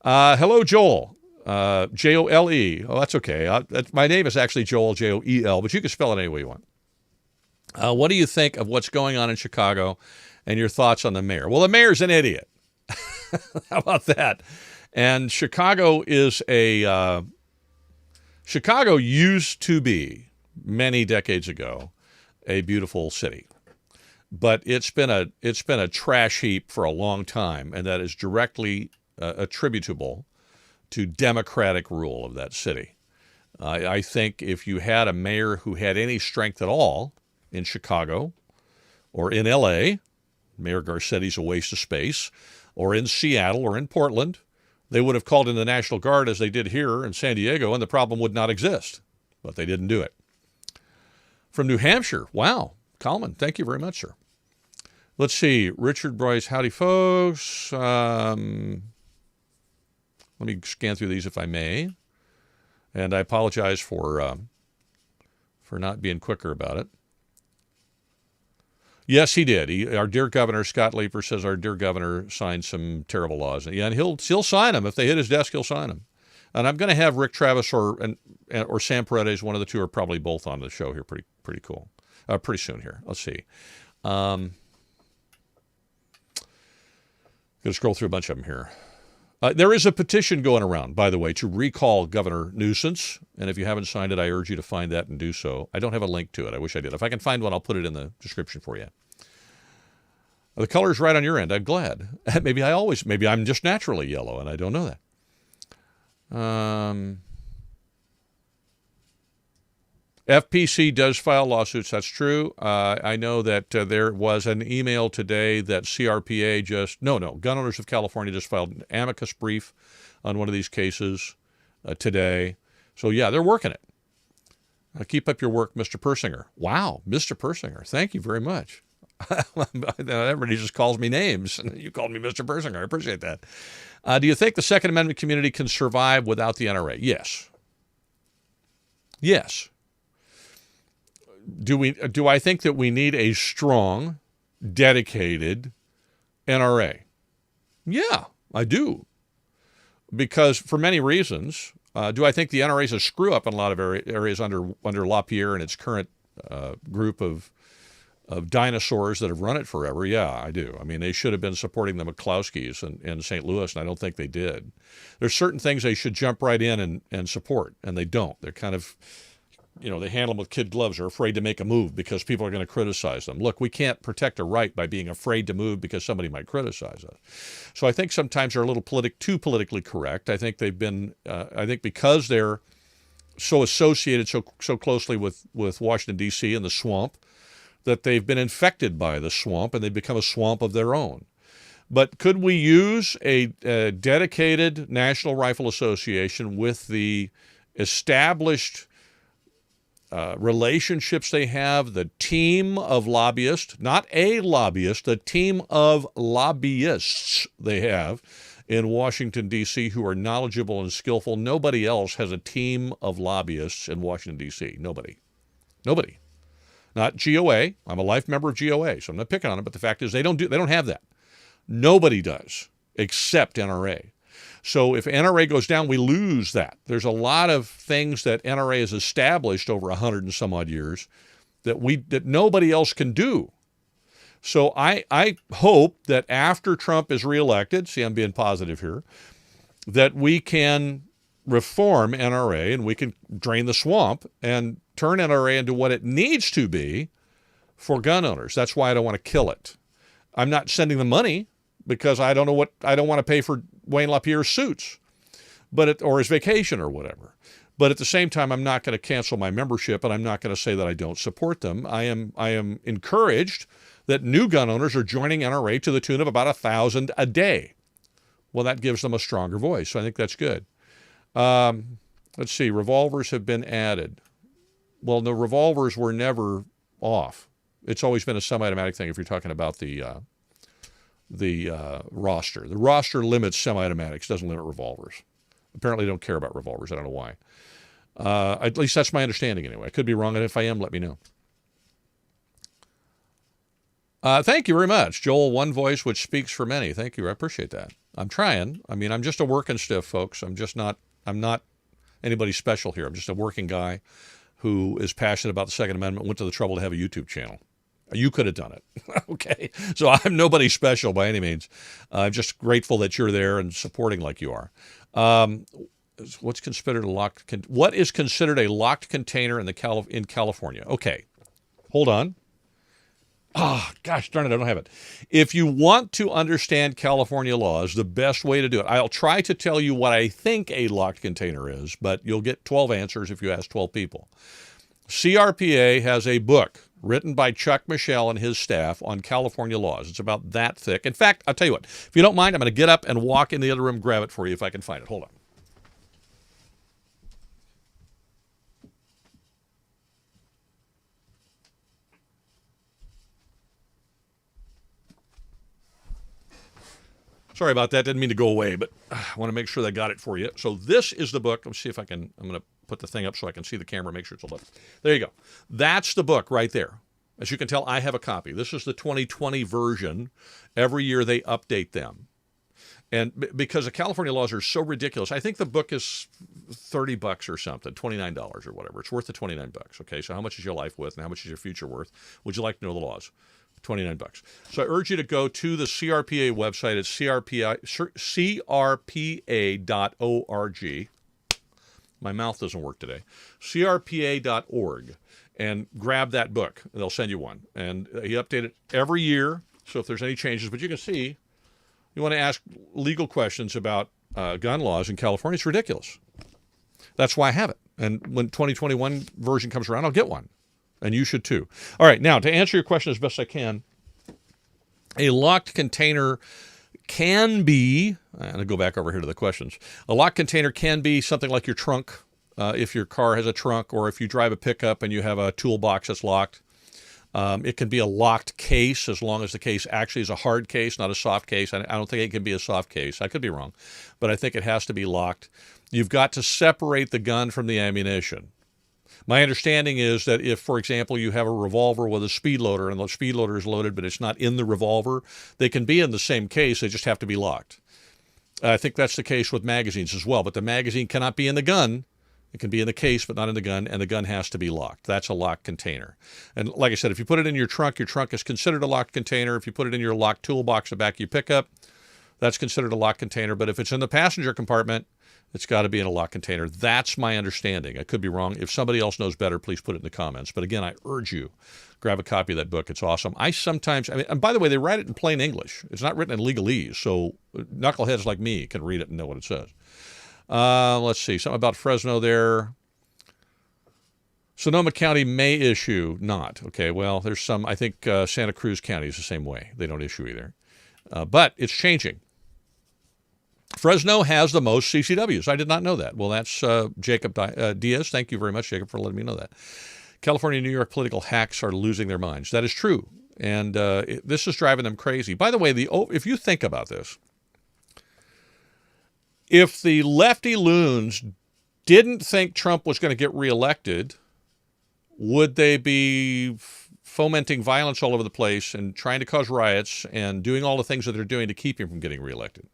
Hello, Joel. Jole. Oh, that's okay. My name is actually Joel, Joel, but you can spell it any way you want. What do you think of what's going on in Chicago and your thoughts on the mayor? Well, the mayor's an idiot. How about that? And Chicago Chicago used to be, many decades ago, a beautiful city. But it's been a trash heap for a long time, and that is directly attributable to Democratic rule of that city. I think if you had a mayor who had any strength at all in Chicago or in L.A., Mayor Garcetti's a waste of space, or in Seattle or in Portland, they would have called in the National Guard as they did here in San Diego, and the problem would not exist. But they didn't do it. From New Hampshire, wow, Coleman, thank you very much, sir. Let's see, Richard Bryce, howdy, folks. Let me scan through these if I may. And I apologize for not being quicker about it. Yes, he did. Our dear governor, Scott Leeper, says our dear governor signed some terrible laws. Yeah, and he'll sign them. If they hit his desk, he'll sign them. And I'm going to have Rick Travis or Sam Paredes, one of the two, or probably both on the show here pretty cool. Pretty soon here. Let's see. Going to scroll through a bunch of them here. There is a petition going around, by the way, to recall Governor Nuisance. And if you haven't signed it, I urge you to find that and do so. I don't have a link to it. I wish I did. If I can find one, I'll put it in the description for you. The color's right on your end. I'm glad. Maybe I'm just naturally yellow, and I don't know that. FPC does file lawsuits. That's true. I know that there was an email today that CRPA Gun Owners of California just filed an amicus brief on one of these cases today. So, yeah, they're working it. Keep up your work, Mr. Persinger. Wow, Mr. Persinger. Thank you very much. Everybody just calls me names. You called me Mr. Persinger. I appreciate that. Do you think the Second Amendment community can survive without the NRA? Yes. Yes. Do I think that we need a strong, dedicated NRA? Yeah, I do. Because for many reasons, do I think the NRA is a screw-up in a lot of areas under LaPierre and its current group of dinosaurs that have run it forever? Yeah, I do. I mean, they should have been supporting the McCloskeys in St. Louis, and I don't think they did. There's certain things they should jump right in and support, and they don't. They're kind of, they handle them with kid gloves. They're afraid to make a move because people are going to criticize them. Look, we can't protect a right by being afraid to move because somebody might criticize us. So I think sometimes they're a little too politically correct. I think they've been, because they're so associated so closely with Washington, D.C. and the swamp, that they've been infected by the swamp and they've become a swamp of their own. But could we use a dedicated National Rifle Association with the established relationships they have, the team of lobbyists, not a lobbyist, the team of lobbyists they have in Washington, D.C., who are knowledgeable and skillful? Nobody else has a team of lobbyists in Washington, D.C. Nobody. Not GOA. I'm a life member of GOA, so I'm not picking on it, but the fact is they don't have that. Nobody does, except NRA. So if NRA goes down, we lose that. There's a lot of things that NRA has established over 100 and some odd years that nobody else can do. So I hope that after Trump is reelected, see, I'm being positive here, that we can reform NRA and we can drain the swamp and turn NRA into what it needs to be for gun owners. That's why I don't want to kill it. I'm not sending the money because I don't want to pay for Wayne LaPierre's suits, or his vacation or whatever. But at the same time, I'm not going to cancel my membership, and I'm not going to say that I don't support them. I am encouraged that new gun owners are joining NRA to the tune of about 1,000 a day. Well, that gives them a stronger voice, so I think that's good. Let's see, revolvers have been added. Well, the revolvers were never off. It's always been a semi-automatic thing if you're talking about the roster. The roster limits semi-automatics, doesn't limit revolvers. Apparently they don't care about revolvers. I don't know why. At least that's my understanding anyway. I could be wrong, and if I am, let me know. Thank you very much. Joel, one voice which speaks for many. Thank you. I appreciate that. I'm trying. I mean, I'm just a working stiff, folks. I'm not anybody special here. I'm just a working guy who is passionate about the Second Amendment, went to the trouble to have a YouTube channel. You could have done it. Okay. So I'm nobody special by any means. I'm just grateful that you're there and supporting like you are. What is considered a locked container in California? Okay. Hold on. Oh, gosh darn it, I don't have it. If you want to understand California laws, the best way to do it, I'll try to tell you what I think a locked container is, but you'll get 12 answers if you ask 12 people. CRPA has a book written by Chuck Michelle and his staff on California laws. It's about that thick. In fact, I'll tell you what, if you don't mind, I'm going to get up and walk in the other room, grab it for you if I can find it. Hold on. Sorry about that. Didn't mean to go away, but I want to make sure that I got it for you. So this is the book. Let's see if I can. I'm going to put the thing up so I can see the camera, make sure it's a look. There you go. That's the book right there. As you can tell, I have a copy. This is the 2020 version. Every year they update them. And because the California laws are so ridiculous, I think the book is $30 or something, $29 or whatever. It's worth the $29. Okay, so how much is your life worth and how much is your future worth? Would you like to know the laws? $29. So I urge you to go to the CRPA website at crpa.org. My mouth doesn't work today. crpa.org, and grab that book. They'll send you one. And he updates it every year, so if there's any changes. But you can see, you want to ask legal questions about gun laws in California, it's ridiculous. That's why I have it. And when 2021 version comes around, I'll get one. And you should too. All right, now to answer your question as best I can, a locked container can be, I'm going to go back over here to the questions. A locked container can be something like your trunk, if your car has a trunk, or if you drive a pickup and you have a toolbox that's locked. It can be a locked case as long as the case actually is a hard case, not a soft case. I don't think it can be a soft case. I could be wrong, but I think it has to be locked. You've got to separate the gun from the ammunition. My understanding is that if, for example, you have a revolver with a speed loader and the speed loader is loaded but it's not in the revolver, they can be in the same case. They just have to be locked. I think that's the case with magazines as well, but the magazine cannot be in the gun. It can be in the case but not in the gun, and the gun has to be locked. That's a locked container. And like I said, if you put it in your trunk is considered a locked container. If you put it in your locked toolbox the back you pick up, that's considered a locked container. But if it's in the passenger compartment, it's got to be in a locked container. That's my understanding. I could be wrong. If somebody else knows better, please put it in the comments. But again, I urge you, grab a copy of that book. It's awesome. And by the way, they write it in plain English. It's not written in legalese, so knuckleheads like me can read it and know what it says. Let's see. Something about Fresno there. Sonoma County may issue not. Okay, well, there's some. I think Santa Cruz County is the same way. They don't issue either. But it's changing. Fresno has the most CCWs. I did not know that. Well, that's Jacob Diaz. Thank you very much, Jacob, for letting me know that. California and New York political hacks are losing their minds. That is true. And this is driving them crazy. By the way, if you think about this, if the lefty loons didn't think Trump was going to get reelected, would they be fomenting violence all over the place and trying to cause riots and doing all the things that they're doing to keep him from getting reelected?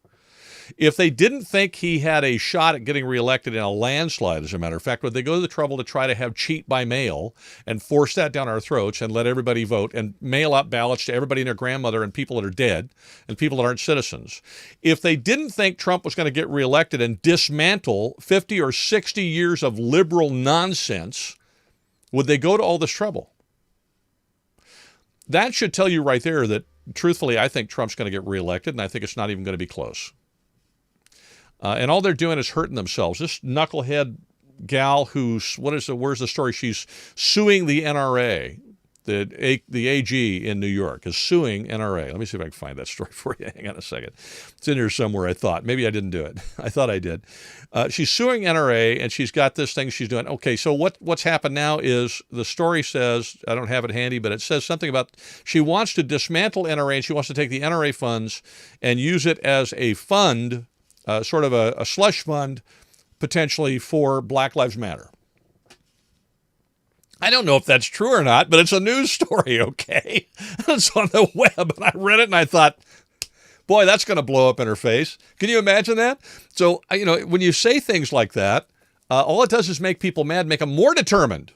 If they didn't think he had a shot at getting reelected in a landslide, as a matter of fact, would they go to the trouble to try to have cheat by mail and force that down our throats and let everybody vote and mail out ballots to everybody and their grandmother and people that are dead and people that aren't citizens? If they didn't think Trump was going to get reelected and dismantle 50 or 60 years of liberal nonsense, would they go to all this trouble? That should tell you right there that, truthfully, I think Trump's going to get reelected, and I think it's not even going to be close. And all they're doing is hurting themselves. This knucklehead gal where's the story? She's suing the NRA. The AG in New York is suing NRA. Let me see if I can find that story for you. Hang on a second. It's in here somewhere, I thought. Maybe I didn't do it. I thought I did. She's suing NRA, and she's got this thing she's doing. Okay, so what's happened now is the story says, I don't have it handy, but it says something about she wants to dismantle NRA, and she wants to take the NRA funds and use it as a fund, sort of a slush fund, potentially for Black Lives Matter. I don't know if that's true or not, but it's a news story, okay? It's on the web, and I read it, and I thought, boy, that's going to blow up in her face. Can you imagine that? So, when you say things like that, all it does is make people mad, make them more determined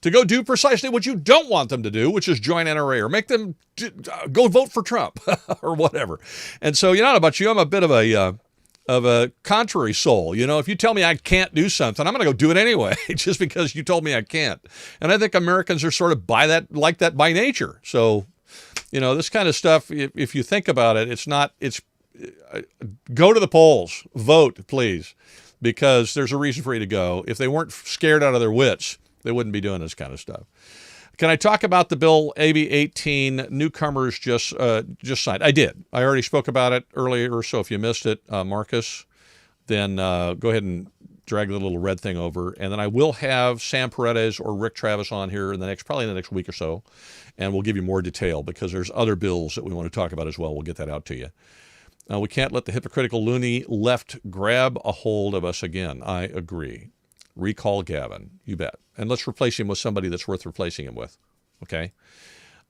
to go do precisely what you don't want them to do, which is join NRA or make them go vote for Trump or whatever. And so, I don't know about you, I'm a bit of a contrary soul. If you tell me I can't do something, I'm going to go do it anyway, just because you told me I can't. And I think Americans are sort of like that by nature. So This kind of stuff, if you think about it, go to the polls, vote, please, because there's a reason for you to go. If they weren't scared out of their wits, they wouldn't be doing this kind of stuff. Can I talk about the bill AB 18 newcomers just signed? I did. I already spoke about it earlier, so if you missed it, Marcus, then go ahead and drag the little red thing over. And then I will have Sam Paredes or Rick Travis on here probably in the next week or so, and we'll give you more detail because there's other bills that we want to talk about as well. We'll get that out to you. We can't let the hypocritical loony left grab a hold of us again. I agree. Recall Gavin. You bet. And let's replace him with somebody that's worth replacing him with. Okay?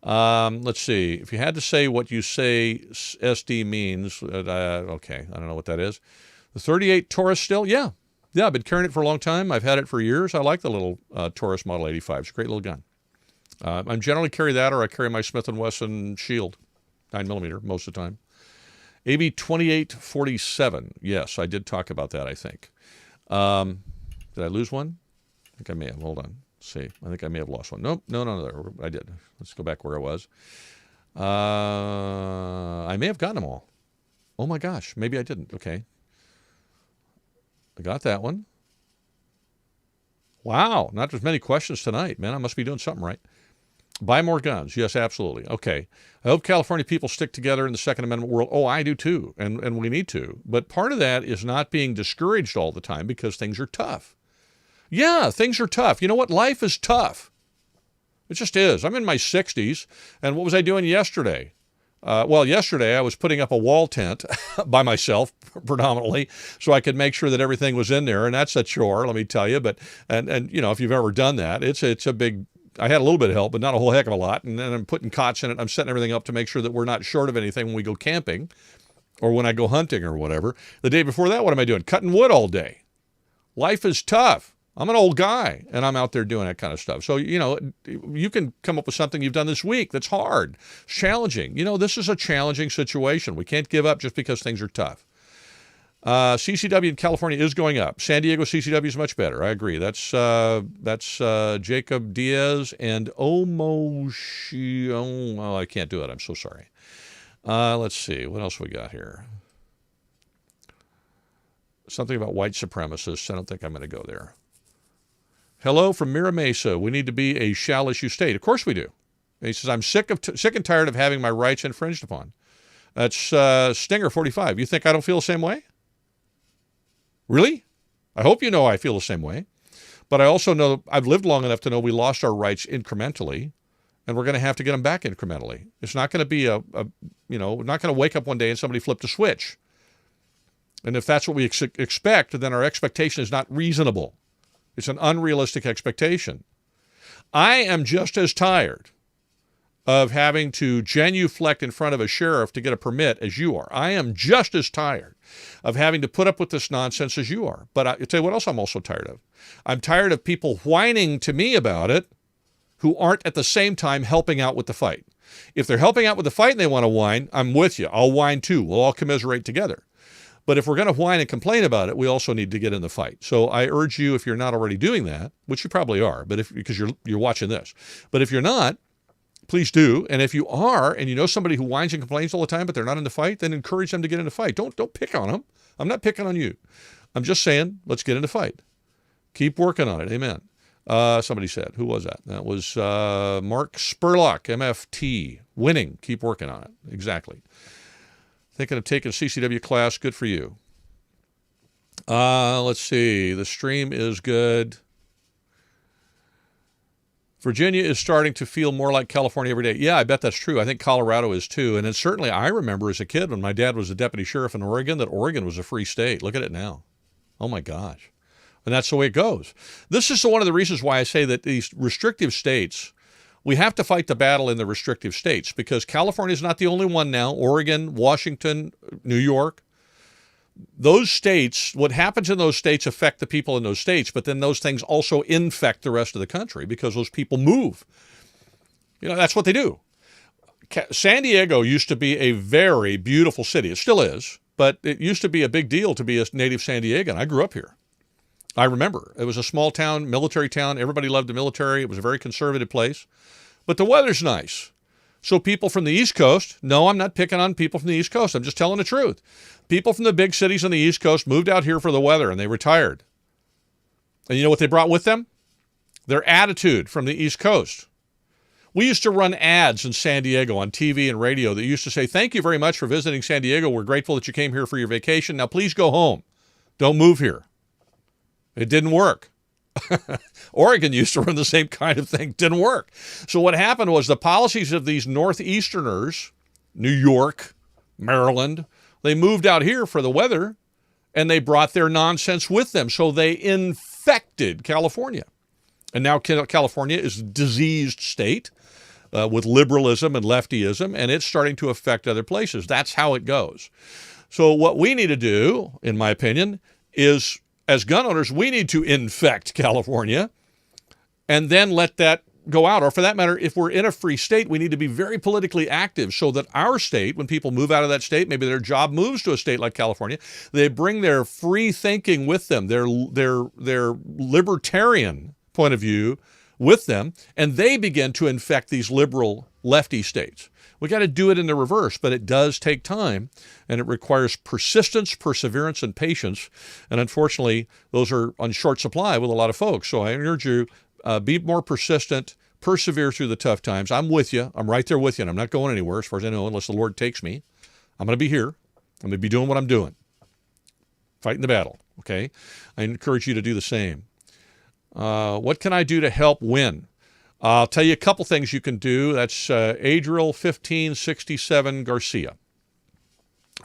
Let's see. If you had to say what you say SD means, okay, I don't know what that is. The 38 Taurus still? Yeah. Yeah, I've been carrying it for a long time. I've had it for years. I like the little Taurus Model 85. It's a great little gun. I generally carry that, or I carry my Smith & Wesson Shield, 9mm most of the time. AB 2847. Yes, I did talk about that, I think. Did I lose one? I think I may have. Hold on. Let's see. I think I may have lost one. Nope. No. I did. Let's go back where I was. I may have gotten them all. Oh, my gosh. Maybe I didn't. Okay. I got that one. Wow. Not as many questions tonight, man. I must be doing something right. Buy more guns. Yes, absolutely. Okay. I hope California people stick together in the Second Amendment world. Oh, I do too. And we need to. But part of that is not being discouraged all the time because things are tough. Yeah, things are tough. You know what? Life is tough. It just is. I'm in my 60s. And what was I doing yesterday? Yesterday I was putting up a wall tent by myself predominantly so I could make sure that everything was in there. And that's a chore, let me tell you. But, and if you've ever done that, it's a big, I had a little bit of help, but not a whole heck of a lot. And then I'm putting cots in it. I'm setting everything up to make sure that we're not short of anything when we go camping or when I go hunting or whatever. The day before that, what am I doing? Cutting wood all day. Life is tough. I'm an old guy, and I'm out there doing that kind of stuff. So, you can come up with something you've done this week that's hard, challenging. This is a challenging situation. We can't give up just because things are tough. CCW in California is going up. San Diego CCW is much better. I agree. That's Jacob Diaz and Omoshi. Oh, I can't do it. I'm so sorry. Let's see. What else we got here? Something about white supremacists. I don't think I'm going to go there. Hello from Mira Mesa. We need to be a shall-issue state. Of course we do. And he says, I'm sick and tired of having my rights infringed upon. That's Stinger 45. You think I don't feel the same way? Really? I hope you know I feel the same way. But I also know I've lived long enough to know we lost our rights incrementally, and we're going to have to get them back incrementally. It's not going to be we're not going to wake up one day and somebody flipped a switch. And if that's what we expect, then our expectation is not reasonable. It's an unrealistic expectation. I am just as tired of having to genuflect in front of a sheriff to get a permit as you are. I am just as tired of having to put up with this nonsense as you are. But I'll tell you what else I'm also tired of. I'm tired of people whining to me about it who aren't at the same time helping out with the fight. If they're helping out with the fight and they want to whine, I'm with you. I'll whine too. We'll all commiserate together. But if we're going to whine and complain about it, we also need to get in the fight. So I urge you, if you're not already doing that, which you probably are, but because you're watching this, but if you're not, please do. And if you are, and you know somebody who whines and complains all the time, but they're not in the fight, then encourage them to get in the fight. Don't pick on them. I'm not picking on you. I'm just saying, let's get in the fight. Keep working on it. Amen. Somebody said, who was that? That was Mark Spurlock, MFT. Winning. Keep working on it. Exactly. Thinking of taking a CCW class. Good for you. Let's see. The stream is good. Virginia is starting to feel more like California every day. Yeah, I bet that's true. I think Colorado is too. And then certainly I remember as a kid when my dad was a deputy sheriff in Oregon that Oregon was a free state. Look at it now. Oh, my gosh. And that's the way it goes. This is one of the reasons why I say that these restrictive states, we have to fight the battle in the restrictive states because California is not the only one now. Oregon, Washington, New York. Those states, what happens in those states affect the people in those states, but then those things also infect the rest of the country because those people move. That's what they do. San Diego used to be a very beautiful city. It still is, but it used to be a big deal to be a native San Diegan. I grew up here. I remember. It was a small town, military town. Everybody loved the military. It was a very conservative place. But the weather's nice. So people from the East Coast, no, I'm not picking on people from the East Coast. I'm just telling the truth. People from the big cities on the East Coast moved out here for the weather, and they retired. And you know what they brought with them? Their attitude from the East Coast. We used to run ads in San Diego on TV and radio that used to say, thank you very much for visiting San Diego. We're grateful that you came here for your vacation. Now please go home. Don't move here. It didn't work. Oregon used to run the same kind of thing. Didn't work. So what happened was the policies of these Northeasterners, New York, Maryland, they moved out here for the weather, and they brought their nonsense with them. So they infected California. And now California is a diseased state with liberalism and leftyism, and it's starting to affect other places. That's how it goes. So what we need to do, in my opinion, is as gun owners, we need to infect California and then let that go out. Or for that matter, if we're in a free state, we need to be very politically active so that our state, when people move out of that state, maybe their job moves to a state like California, they bring their free thinking with them, their libertarian point of view with them, and they begin to infect these liberal lefty states. We got to do it in the reverse, but it does take time, and it requires persistence, perseverance, and patience. And unfortunately, those are on short supply with a lot of folks. So I urge you, be more persistent, persevere through the tough times. I'm with you. I'm right there with you, and I'm not going anywhere as far as I know, unless the Lord takes me. I'm going to be here. I'm going to be doing what I'm doing, fighting the battle, okay? I encourage you to do the same. What can I do to help win? I'll tell you a couple things you can do. That's Adriel 1567 Garcia.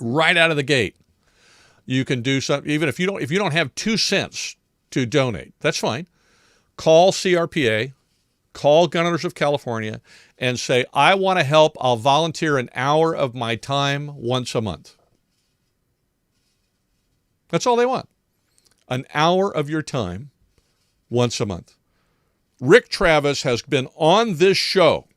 Right out of the gate, you can do something. Even if you don't have 2 cents to donate, that's fine. Call CRPA, call Gun Owners of California, and say, I want to help. I'll volunteer an hour of my time once a month. That's all they want. An hour of your time once a month. Rick Travis has been on this show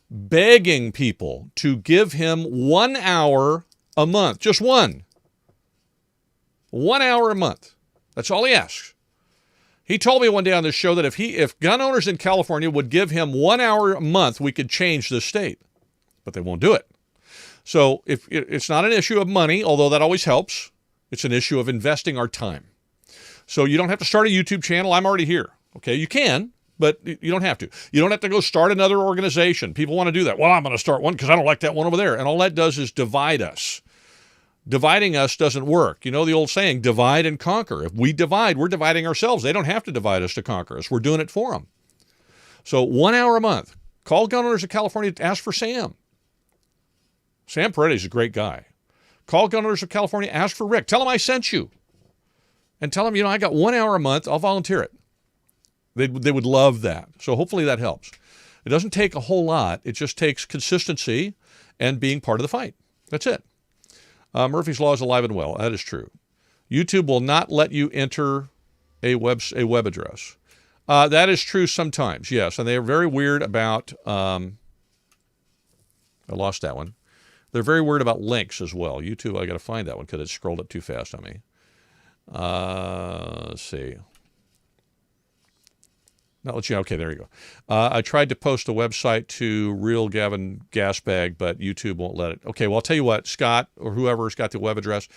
begging people to give him 1 hour a month. Just one. 1 hour a month. That's all he asks. He told me one day on this show that if gun owners in California would give him 1 hour a month, we could change the state. But they won't do it. So if it's not an issue of money, although that always helps. It's an issue of investing our time. So you don't have to start a YouTube channel. I'm already here. Okay, you can, but you don't have to. You don't have to go start another organization. People want to do that. Well, I'm going to start one because I don't like that one over there. And all that does is divide us. Dividing us doesn't work. You know the old saying, divide and conquer. If we divide, we're dividing ourselves. They don't have to divide us to conquer us. We're doing it for them. So 1 hour a month. Call Gun Owners of California to ask for Sam. Sam Paredes is a great guy. Call Gun Owners of California, ask for Rick. Tell him I sent you. And tell him, I got 1 hour a month. I'll volunteer it. They would love that. So hopefully that helps. It doesn't take a whole lot. It just takes consistency and being part of the fight. That's it. Murphy's Law is alive and well. That is true. YouTube will not let you enter a web address. That is true sometimes, yes. And they are very weird about, I lost that one. They're very weird about links as well. YouTube, I got to find that one because it scrolled up too fast on me. Let's see. Okay, there you go. I tried to post a website to Real Gavin Gasbag, but YouTube won't let it. Okay, well, I'll tell you what, Scott, or whoever's got the web address,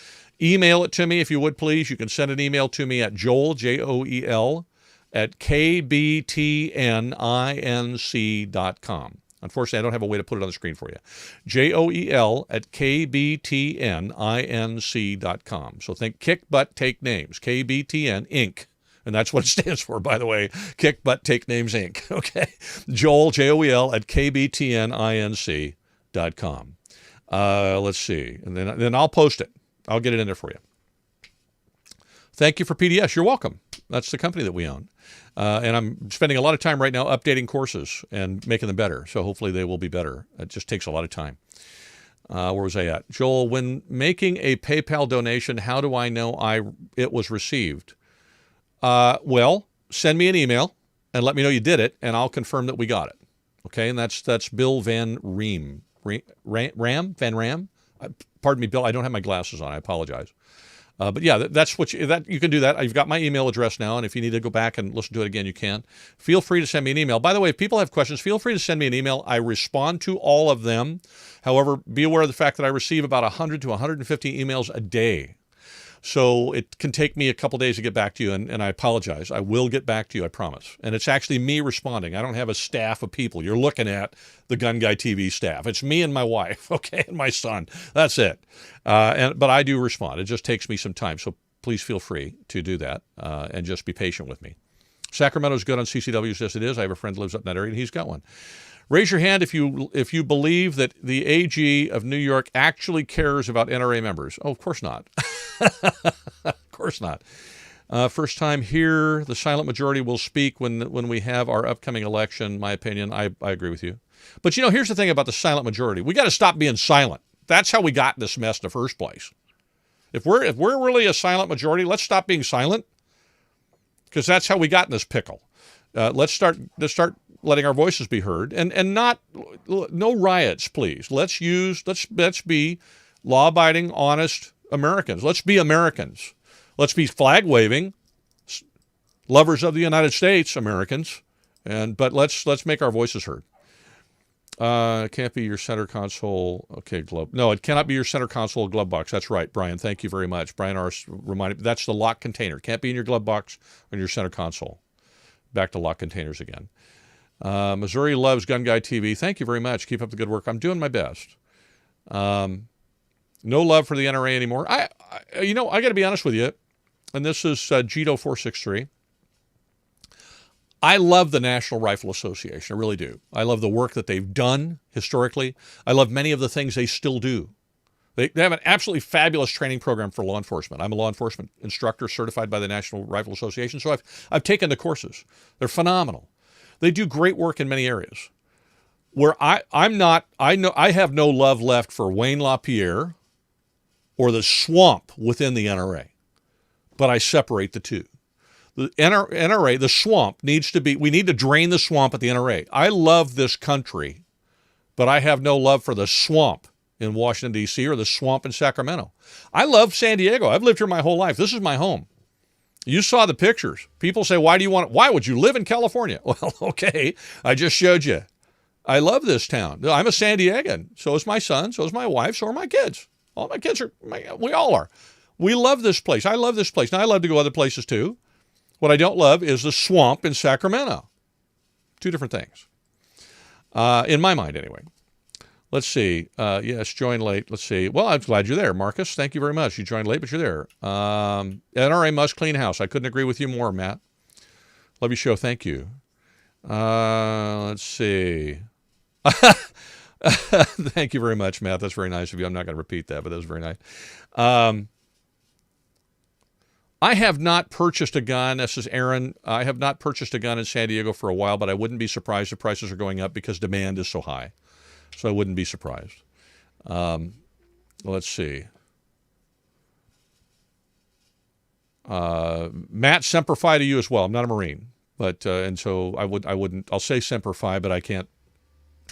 email it to me if you would, please. You can send an email to me at Joel, Joel, at kbtninc.com. Unfortunately, I don't have a way to put it on the screen for you. Joel at kbtninc.com. So think Kick Butt Take Names, KBTN Inc. And that's what it stands for, by the way, Kick Butt Take Names Inc. Okay, Joel, Joel at kbtninc.com. Let's see, and then I'll post it. I'll get it in there for you. Thank you for PDS. You're welcome. That's the company that we own. And I'm spending a lot of time right now updating courses and making them better. So hopefully they will be better. It just takes a lot of time. Where was I at? Joel, when making a PayPal donation, how do I know it was received? Well, send me an email and let me know you did it, and I'll confirm that we got it. Okay, and that's Bill Van Ream. Van Ram? Pardon me, Bill, I don't have my glasses on. I apologize. But yeah, that's what you can do that. You've got my email address now, and if you need to go back and listen to it again, you can. Feel free to send me an email. By the way, if people have questions, feel free to send me an email. I respond to all of them. However, be aware of the fact that I receive about 100 to 150 emails a day. So it can take me a couple days to get back to you, and I apologize. I will get back to you, I promise. And it's actually me responding. I don't have a staff of people. You're looking at the GunGuyTV staff. It's me and my wife, okay, and my son. That's it. But I do respond. It just takes me some time. So please feel free to do that and just be patient with me. Sacramento's good on CCWs. Yes, it is. I have a friend who lives up in that area, and he's got one. Raise your hand if you believe that the AG of New York actually cares about NRA members. Oh, of course not. Of course not. First time here, the silent majority will speak when we have our upcoming election. My opinion, I agree with you. But you know, here's the thing about the silent majority. We got to stop being silent. That's how we got in this mess in the first place. If we're really a silent majority, let's stop being silent, because that's how we got in this pickle. Let's start letting our voices be heard, and no riots, please. Let's be law-abiding, honest Americans. Let's be Americans. Let's be flag-waving, lovers of the United States Americans, but let's make our voices heard. It can't be your center console. Okay, glove. No, it cannot be your center console glove box. That's right, Brian. Thank you very much. Brian Ars reminded me. That's the lock container. Can't be in your glove box or in your center console. Back to lock containers again. Missouri loves GunGuyTV. Thank you very much. Keep up the good work. I'm doing my best. No love for the NRA anymore. I got to be honest with you, and this is Gito463. I love the National Rifle Association. I really do. I love the work that they've done historically. I love many of the things they still do. They have an absolutely fabulous training program for law enforcement. I'm a law enforcement instructor certified by the National Rifle Association, so I've taken the courses. They're phenomenal. They do great work in many areas. Where I have no love left for Wayne LaPierre or the swamp within the NRA, but I separate the two. The NRA, the swamp we need to drain the swamp at the NRA. I love this country, but I have no love for the swamp in Washington, D.C. or the swamp in Sacramento. I love San Diego. I've lived here my whole life. This is my home. You saw the pictures. People say, why would you live in California? Well, okay, I just showed you. I love this town. I'm a San Diegan. So is my son. So is my wife. So are my kids. All my kids we all are. We love this place. I love this place. Now, I love to go other places too. What I don't love is the swamp in Sacramento. Two different things. In my mind, anyway. Let's see. Yes, join late. Let's see. Well, I'm glad you're there, Marcus. Thank you very much. You joined late, but you're there. NRA must clean house. I couldn't agree with you more, Matt. Love your show. Thank you. Let's see. Thank you very much, Matt. That's very nice of you. I'm not going to repeat that, but that was very nice. I have not purchased a gun. This is Aaron. I have not purchased a gun in San Diego for a while, but I wouldn't be surprised if prices are going up because demand is so high. So I wouldn't be surprised. Let's see. Matt, Semper Fi to you as well. I'm not a Marine, but and so I wouldn't. I'll say Semper Fi, but I can't.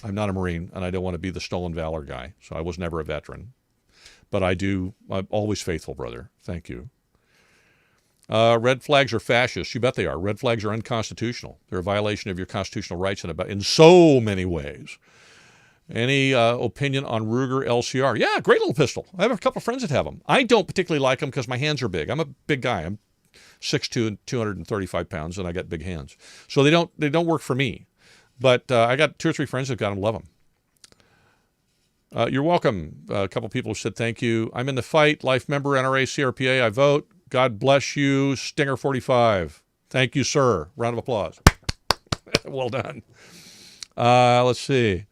I'm not a Marine, and I don't want to be the stolen valor guy. So I was never a veteran, but I'm always faithful, brother. Thank you. Red flags are fascist. You bet they are. Red flags are unconstitutional. They're a violation of your constitutional rights in so many ways. Any opinion on Ruger LCR? Yeah, great little pistol. I have a couple of friends that have them. I don't particularly like them because my hands are big. I'm a big guy. I'm 6'2" and 235 pounds, and I got big hands. So they don't work for me. But I got 2 or 3 friends that got them, love them. You're welcome. A couple of people have said thank you. I'm in the fight. Life member, NRA, CRPA. I vote. God bless you, Stinger 45. Thank you, sir. Round of applause. Well done. Let's see.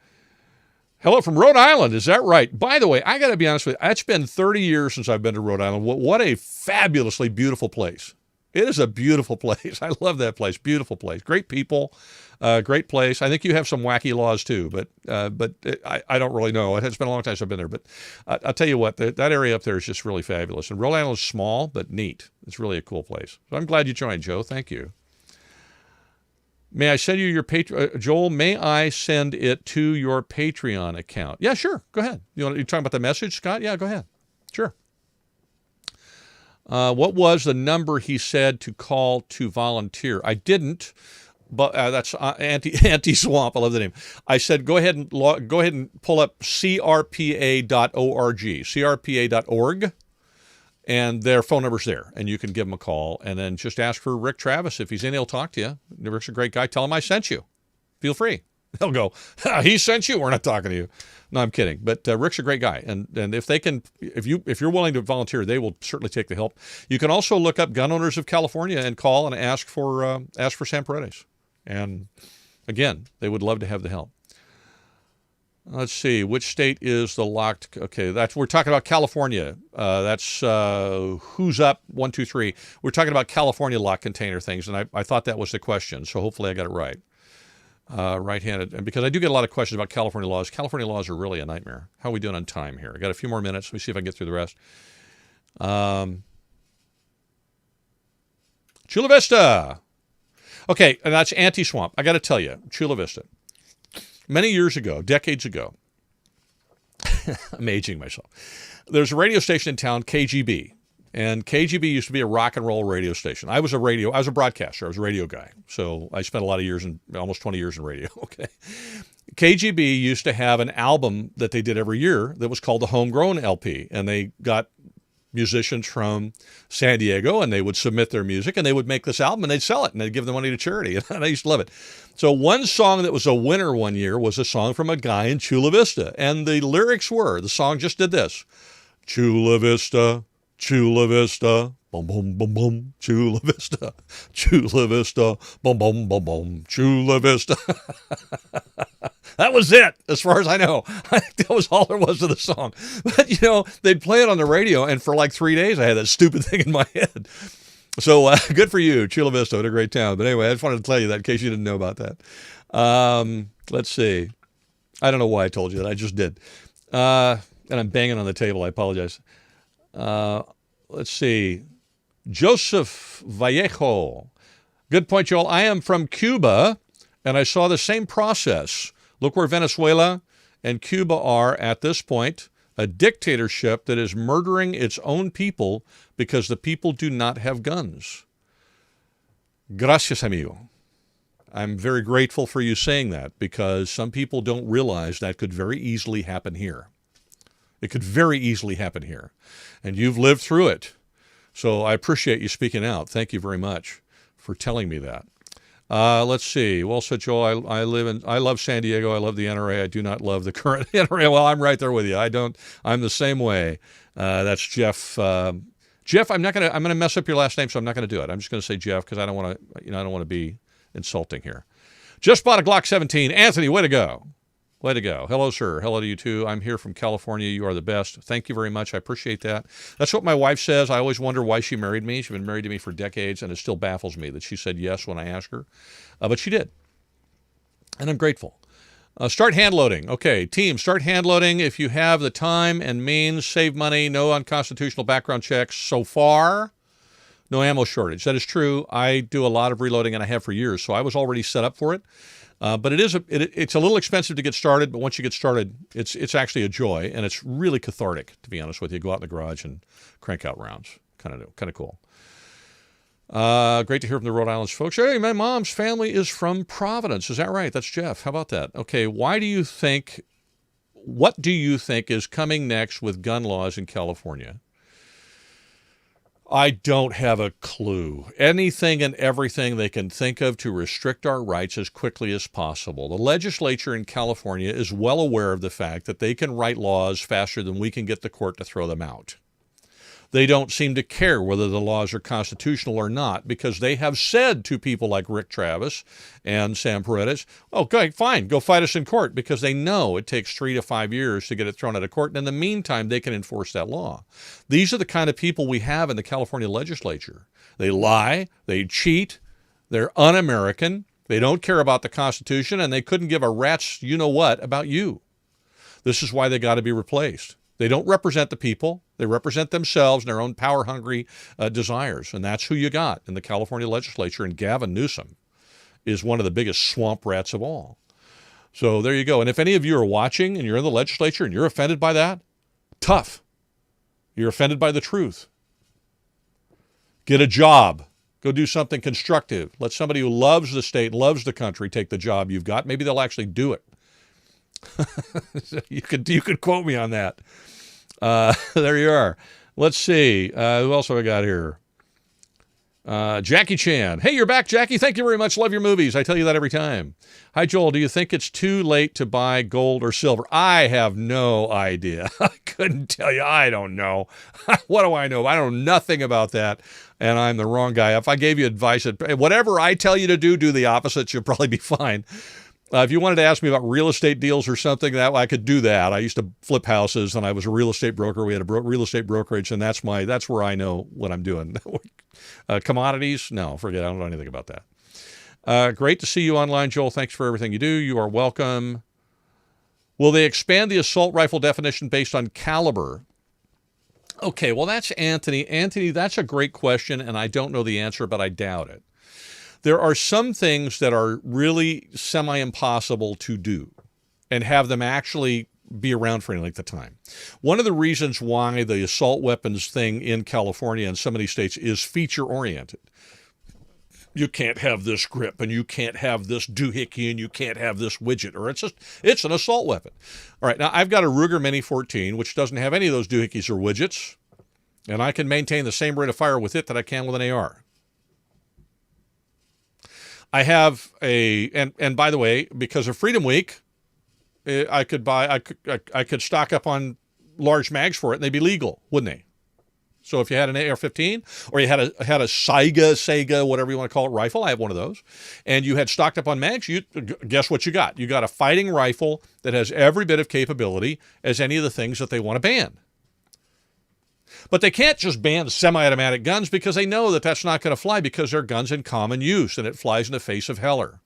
Hello from Rhode Island. Is that right? By the way, I got to be honest with you. It's been 30 years since I've been to Rhode Island. What a fabulously beautiful place. It is a beautiful place. I love that place. Beautiful place. Great people. Great place. I think you have some wacky laws too, but I don't really know. It's been a long time since I've been there. But I'll tell you what, that area up there is just really fabulous. And Rhode Island is small, but neat. It's really a cool place. So I'm glad you joined, Joe. Thank you. May I send you your Patreon? Joel, may I send it to your Patreon account? Yeah, sure. Go ahead. You're talking about the message, Scott? Yeah, go ahead. Sure. What was the number he said to call to volunteer? I didn't, but that's anti-swamp. I love the name. I said go ahead and pull up crpa.org, crpa.org, and their phone number's there, and you can give them a call, and then just ask for Rick Travis. If he's in, he'll talk to you. Rick's a great guy. Tell him I sent you. Feel free. They'll go, he sent you. We're not talking to you. No, I'm kidding. But Rick's a great guy, and if you're willing to volunteer, they will certainly take the help. You can also look up Gun Owners of California and call and ask for Sam Paredes. And again, they would love to have the help. Let's see, which state is the locked? Okay, we're talking about California. That's who's up? 1, 2, 3. We're talking about California lock container things, and I thought that was the question. So hopefully I got it right. Right-handed, and because I do get a lot of questions about California laws. California laws are really a nightmare. How are we doing on time here? I got a few more minutes. Let me see if I can get through the rest. Chula Vista. Okay, and that's anti-swamp. I got to tell you, Chula Vista. Many years ago, decades ago, I'm aging myself. There's a radio station in town, KGB. And KGB used to be a rock and roll radio station. I was a broadcaster. I was a radio guy. So I spent a lot of years almost 20 years in radio. Okay. KGB used to have an album that they did every year that was called the Homegrown Lp. And they got musicians from San Diego, and they would submit their music, and they would make this album, and they'd sell it, and they'd give the money to charity. And I used to love it. So one song that was a winner one year was a song from a guy in Chula Vista. And the lyrics were, the song just did this. Chula Vista, Chula Vista, boom, boom, boom, boom, Chula Vista, Chula Vista, boom, boom, boom, boom, Chula Vista. That was it, as far as I know. I think that was all there was to the song. But, they'd play it on the radio, and for like 3 days, I had that stupid thing in my head. So good for you, Chula Vista. What a great town. But anyway, I just wanted to tell you that in case you didn't know about that. Let's see. I don't know why I told you that. I just did. And I'm banging on the table. I apologize. Let's see. Joseph Vallejo. Good point, Joel. I am from Cuba, and I saw the same process. Look where Venezuela and Cuba are at this point, a dictatorship that is murdering its own people because the people do not have guns. Gracias, amigo. I'm very grateful for you saying that, because some people don't realize that could very easily happen here. It could very easily happen here. And you've lived through it. So I appreciate you speaking out. Thank you very much for telling me that. Let's see. Well said, Joel. I love San Diego. I love the NRA. I do not love the current NRA. Well, I'm right there with you. I'm the same way. That's Jeff. Jeff, I'm going to mess up your last name, so I'm not going to do it. I'm just going to say Jeff, because I don't want to be insulting here. Just bought a Glock 17. Anthony, way to go. Way to go. Hello, sir. Hello to you, too. I'm here from California. You are the best. Thank you very much. I appreciate that. That's what my wife says. I always wonder why she married me. She's been married to me for decades, and it still baffles me that she said yes when I asked her. But she did. And I'm grateful. Start hand loading. Okay, team, start hand loading. If you have the time and means, save money, no unconstitutional background checks so far. No ammo shortage. That is true. I do a lot of reloading, and I have for years, so I was already set up for it. But it's a little expensive to get started, but once you get started, it's actually a joy, and it's really cathartic, to be honest with you. Go out in the garage and crank out rounds. Kind of cool. Great to hear from the Rhode Island folks. Hey, my mom's family is from Providence. Is that right? That's Jeff. How about that? Okay, what do you think is coming next with gun laws in California? I don't have a clue. Anything and everything they can think of to restrict our rights as quickly as possible. The legislature in California is well aware of the fact that they can write laws faster than we can get the court to throw them out. They don't seem to care whether the laws are constitutional or not, because they have said to people like Rick Travis and Sam Paredes, okay, fine, go fight us in court, because they know it takes 3 to 5 years to get it thrown out of court. And in the meantime, they can enforce that law. These are the kind of people we have in the California legislature. They lie, they cheat, they're un-American, they don't care about the Constitution, and they couldn't give a rat's you-know-what about you. This is why they got to be replaced. They don't represent the people. They represent themselves and their own power-hungry desires. And that's who you got in the California legislature. And Gavin Newsom is one of the biggest swamp rats of all. So there you go. And if any of you are watching and you're in the legislature and you're offended by that, tough. You're offended by the truth. Get a job. Go do something constructive. Let somebody who loves the state, loves the country, take the job you've got. Maybe they'll actually do it. You could quote me on that. There you are. Let's see. Who else have I got here? Jackie Chan. Hey, you're back, Jackie. Thank you very much. Love your movies. I tell you that every time. Hi, Joel. Do you think it's too late to buy gold or silver? I have no idea. I couldn't tell you. I don't know. What do I know? I know nothing about that, and I'm the wrong guy. If I gave you advice, whatever I tell you to do the opposite. You'll probably be fine. If you wanted to ask me about real estate deals or something, that I could do that. I used to flip houses, and I was a real estate broker. We had a real estate brokerage, and that's where I know what I'm doing. Commodities? No, forget it. I don't know anything about that. Great to see you online, Joel. Thanks for everything you do. You are welcome. Will they expand the assault rifle definition based on caliber? Okay, well, that's Anthony. Anthony, that's a great question, and I don't know the answer, but I doubt it. There are some things that are really semi-impossible to do and have them actually be around for any length of time. One of the reasons why the assault weapons thing in California and some of these states is feature-oriented. You can't have this grip, and you can't have this doohickey, and you can't have this widget, or it's an assault weapon. All right, now I've got a Ruger Mini 14, which doesn't have any of those doohickeys or widgets, and I can maintain the same rate of fire with it that I can with an AR. I have and by the way, because of Freedom Week, I could stock up on large mags for it, and they'd be legal, wouldn't they? So if you had an AR-15 or you had a Sega, whatever you want to call it, rifle, I have one of those, and you had stocked up on mags, guess what you got? You got a fighting rifle that has every bit of capability as any of the things that they want to ban. But they can't just ban semi-automatic guns because they know that that's not going to fly because they're guns in common use, and it flies in the face of Heller.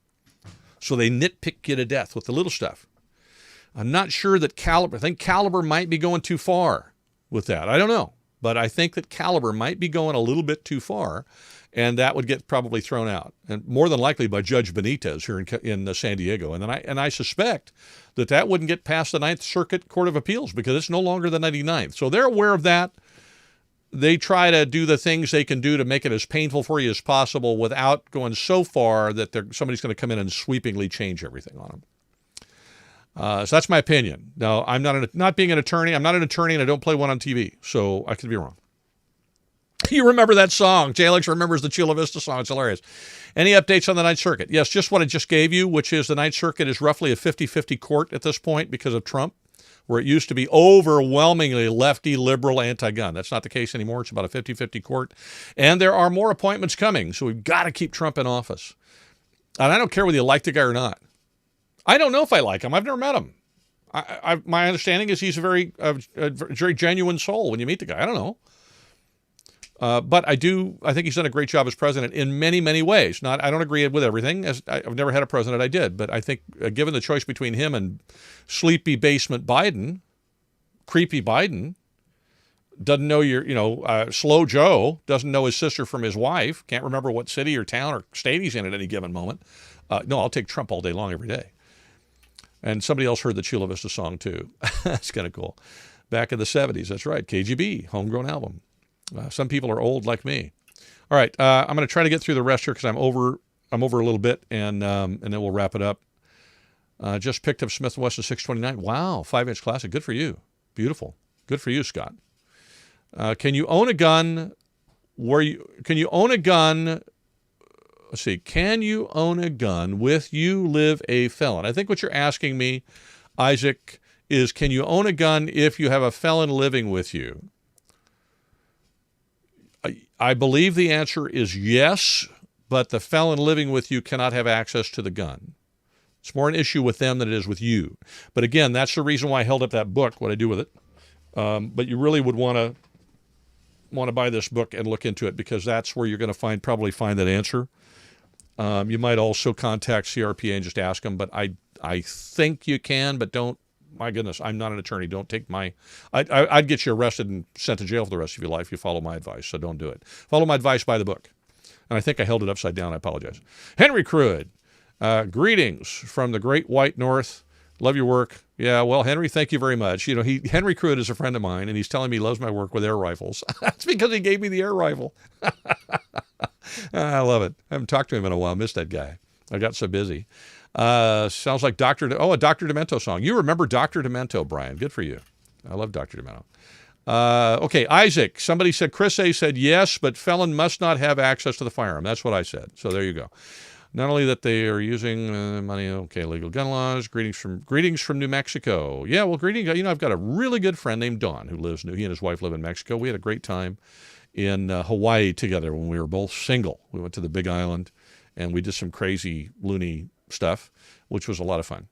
So they nitpick you to death with the little stuff. I'm not sure that caliber. I think caliber might be going too far with that. I don't know. But I think that caliber might be going a little bit too far, and that would get probably thrown out, and more than likely by Judge Benitez here in San Diego. And I suspect that wouldn't get past the Ninth Circuit Court of Appeals because it's no longer the 99th. So they're aware of that. They try to do the things they can do to make it as painful for you as possible without going so far that somebody's going to come in and sweepingly change everything on them. So that's my opinion. Now, I'm not being an attorney. I'm not an attorney, and I don't play one on TV, so I could be wrong. You remember that song. JLX remembers the Chula Vista song. It's hilarious. Any updates on the Ninth Circuit? Yes, just what I just gave you, which is the Ninth Circuit is roughly a 50-50 court at this point because of Trump, where it used to be overwhelmingly lefty, liberal, anti-gun. That's not the case anymore. It's about a 50-50 court. And there are more appointments coming, so we've got to keep Trump in office. And I don't care whether you like the guy or not. I don't know if I like him. I've never met him. My understanding is he's a very genuine soul when you meet the guy. I don't know. But I think he's done a great job as president in many, many ways. I don't agree with everything. I've never had a president I did. But I think given the choice between him and sleepy basement Biden, creepy Biden, doesn't know slow Joe, doesn't know his sister from his wife, can't remember what city or town or state he's in at any given moment. No, I'll take Trump all day long every day. And somebody else heard the Chula Vista song, too. That's kind of cool. Back in the 70s, that's right. KGB, homegrown album. Some people are old like me. All right, I'm going to try to get through the rest here because I'm over a little bit, and then we'll wrap it up. Just picked up Smith & Wesson 629. Wow, 5-inch classic. Good for you. Beautiful. Good for you, Scott. Can you own a gun Can you own a gun with you live a felon? I think what you're asking me, Isaac, is can you own a gun if you have a felon living with you? I believe the answer is yes, but the felon living with you cannot have access to the gun. It's more an issue with them than it is with you. But again, that's the reason why I held up that book, what I do with it. But you really would want to buy this book and look into it because that's where you're going to probably find that answer. You might also contact CRPA and just ask them, but I think you can, but don't. My goodness, I'm not an attorney. Don't take my. I'd get you arrested and sent to jail for the rest of your life if you follow my advice. So don't do it. Follow my advice, buy the book. And I think I held it upside down. I apologize. Henry Crude, greetings from the Great White North. Love your work. Yeah, well, Henry, thank you very much. Henry Crude is a friend of mine, and he's telling me he loves my work with air rifles. That's because he gave me the air rifle. I love it. I haven't talked to him in a while. Missed that guy. I got so busy. Sounds like a Dr. Demento song. You remember Dr. Demento, Brian. Good for you. I love Dr. Demento. Okay, Isaac. Somebody said, Chris A. said yes, but felon must not have access to the firearm. That's what I said. So there you go. Not only that they are using money, okay, legal gun laws. Greetings from New Mexico. Yeah, well, I've got a really good friend named Don who lives he and his wife live in Mexico. We had a great time in Hawaii together when we were both single. We went to the Big Island and we did some crazy loony stuff, which was a lot of fun.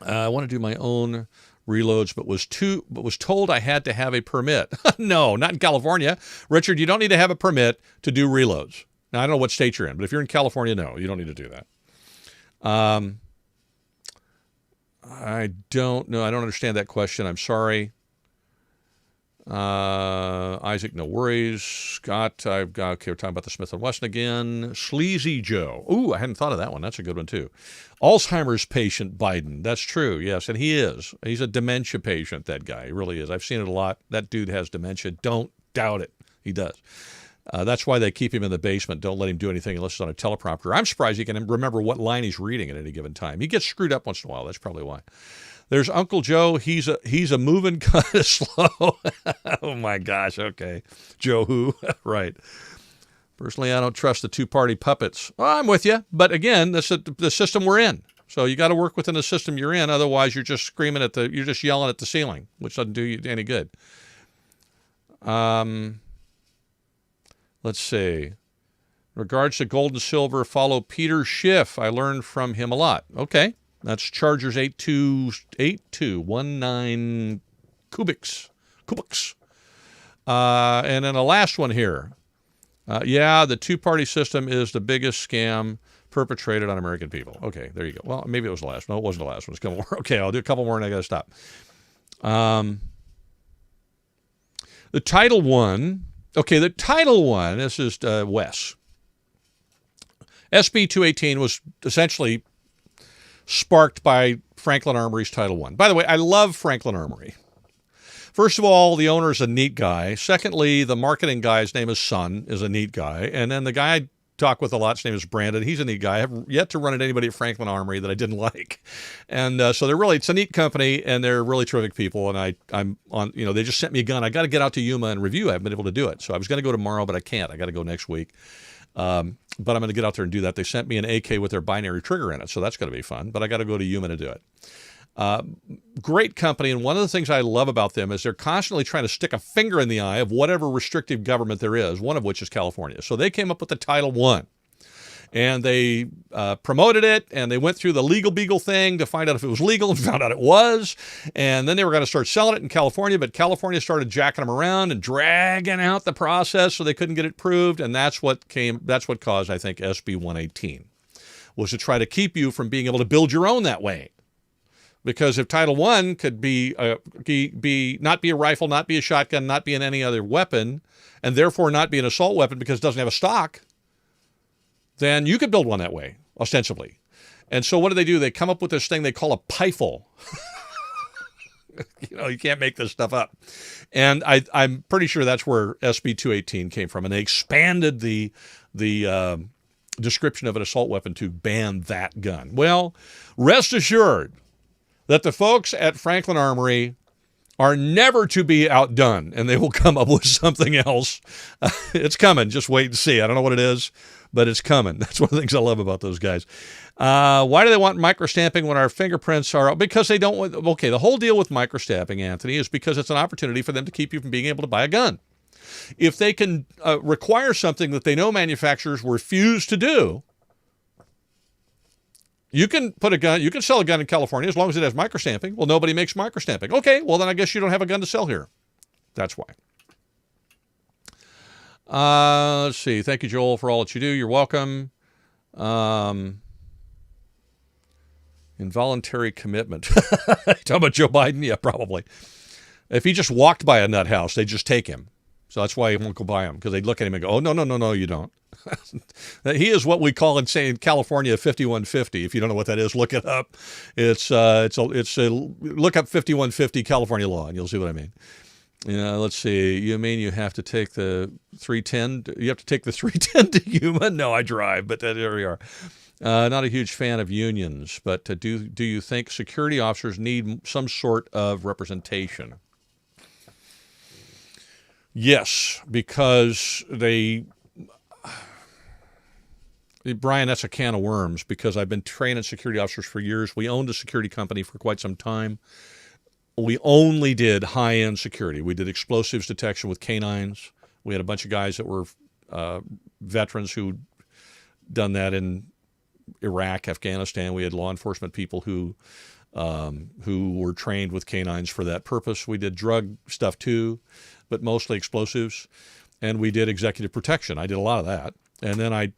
I want to do my own reloads, but was told I had to have a permit. No, not in California. Richard, you don't need to have a permit to do reloads. Now, I don't know what state you're in, but if you're in California, no, you don't need to do that. I don't know. I don't understand that question. I'm sorry. Isaac, no worries. Scott, okay, we're talking about the Smith & Wesson again. Sleazy Joe. Ooh, I hadn't thought of that one. That's a good one, too. Alzheimer's patient Biden. That's true, yes, and he is. He's a dementia patient, that guy. He really is. I've seen it a lot. That dude has dementia. Don't doubt it. He does. That's why they keep him in the basement. Don't let him do anything unless it's on a teleprompter. I'm surprised he can remember what line he's reading at any given time. He gets screwed up once in a while. That's probably why. There's Uncle Joe. He's a moving kind of slow. Oh, my gosh. Okay. Joe who? Right. Personally, I don't trust the two-party puppets. Well, I'm with you. But, again, that's the system we're in. So you got to work within the system you're in. Otherwise, you're just you're just yelling at the ceiling, which doesn't do you any good. Let's see. In regards to gold and silver, follow Peter Schiff. I learned from him a lot. Okay. That's Chargers 8219 cubics. And then the last one here. Yeah, the two-party system is the biggest scam perpetrated on American people. Okay, there you go. Well, maybe it was the last one. No, it wasn't the last one. It's a couple more. Okay, I'll do a couple more and I got to stop. The Title One. Okay, the Title One. This is Wes. SB 218 was essentially sparked by Franklin Armory's Title I. By the way, I love Franklin Armory. First of all, the owner is a neat guy. Secondly, the marketing guy's name is Son, is a neat guy. And then the guy I talk with a lot, his name is Brandon. He's a neat guy. I have yet to run into anybody at Franklin Armory that I didn't like. And so it's a neat company, and they're really terrific people. And I'm on, they just sent me a gun. I got to get out to Yuma and review. I haven't been able to do it. So I was going to go tomorrow, but I can't. I got to go next week. But I'm going to get out there and do that. They sent me an AK with their binary trigger in it, so that's going to be fun. But I got to go to Yuma to do it. Great company, and one of the things I love about them is they're constantly trying to stick a finger in the eye of whatever restrictive government there is, one of which is California. So they came up with the Title I. And they promoted it, and they went through the legal beagle thing to find out if it was legal, and found out it was. And then they were going to start selling it in California, but California started jacking them around and dragging out the process so they couldn't get it proved. And that's what caused, I think, SB 118, was to try to keep you from being able to build your own that way. Because if Title I could be not be a rifle, not be a shotgun, not be in any other weapon, and therefore not be an assault weapon because it doesn't have a stock, then you could build one that way, ostensibly. And so what do? They come up with this thing they call a PIFLE. You can't make this stuff up. And I'm pretty sure that's where SB 218 came from. And they expanded the description of an assault weapon to ban that gun. Well, rest assured that the folks at Franklin Armory are never to be outdone, and they will come up with something else. It's coming. Just wait and see. I don't know what it is, but it's coming. That's one of the things I love about those guys. Why do they want microstamping when our fingerprints are... Because they don't want... Okay, the whole deal with microstamping, Anthony, is because it's an opportunity for them to keep you from being able to buy a gun. If they can require something that they know manufacturers refuse to do, you can sell a gun in California as long as it has microstamping. Well, nobody makes microstamping. Okay, well, then I guess you don't have a gun to sell here. That's why. Let's see. Thank you, Joel, for all that you do. You're welcome. Involuntary commitment. Talking about Joe Biden? Yeah, probably. If he just walked by a nut house, they'd just take him. So that's why he won't go buy him, because they'd look at him and go, oh, no, you don't. He is what we call in California 5150. If you don't know what that is, look it up. It's look up 5150 California law, and you'll see what I mean. Yeah, let's see. You mean you have to take the 310? You have to take the 310 to Yuma? No, I drive, but there we are. Not a huge fan of unions, but do you think security officers need some sort of representation? Yes, because Brian, that's a can of worms, because I've been training security officers for years. We owned a security company for quite some time. We only did high-end security. We did explosives detection with canines. We had a bunch of guys that were veterans who'd done that in Iraq, Afghanistan. We had law enforcement people who were trained with canines for that purpose. We did drug stuff too, but mostly explosives. And we did executive protection. I did a lot of that. And then I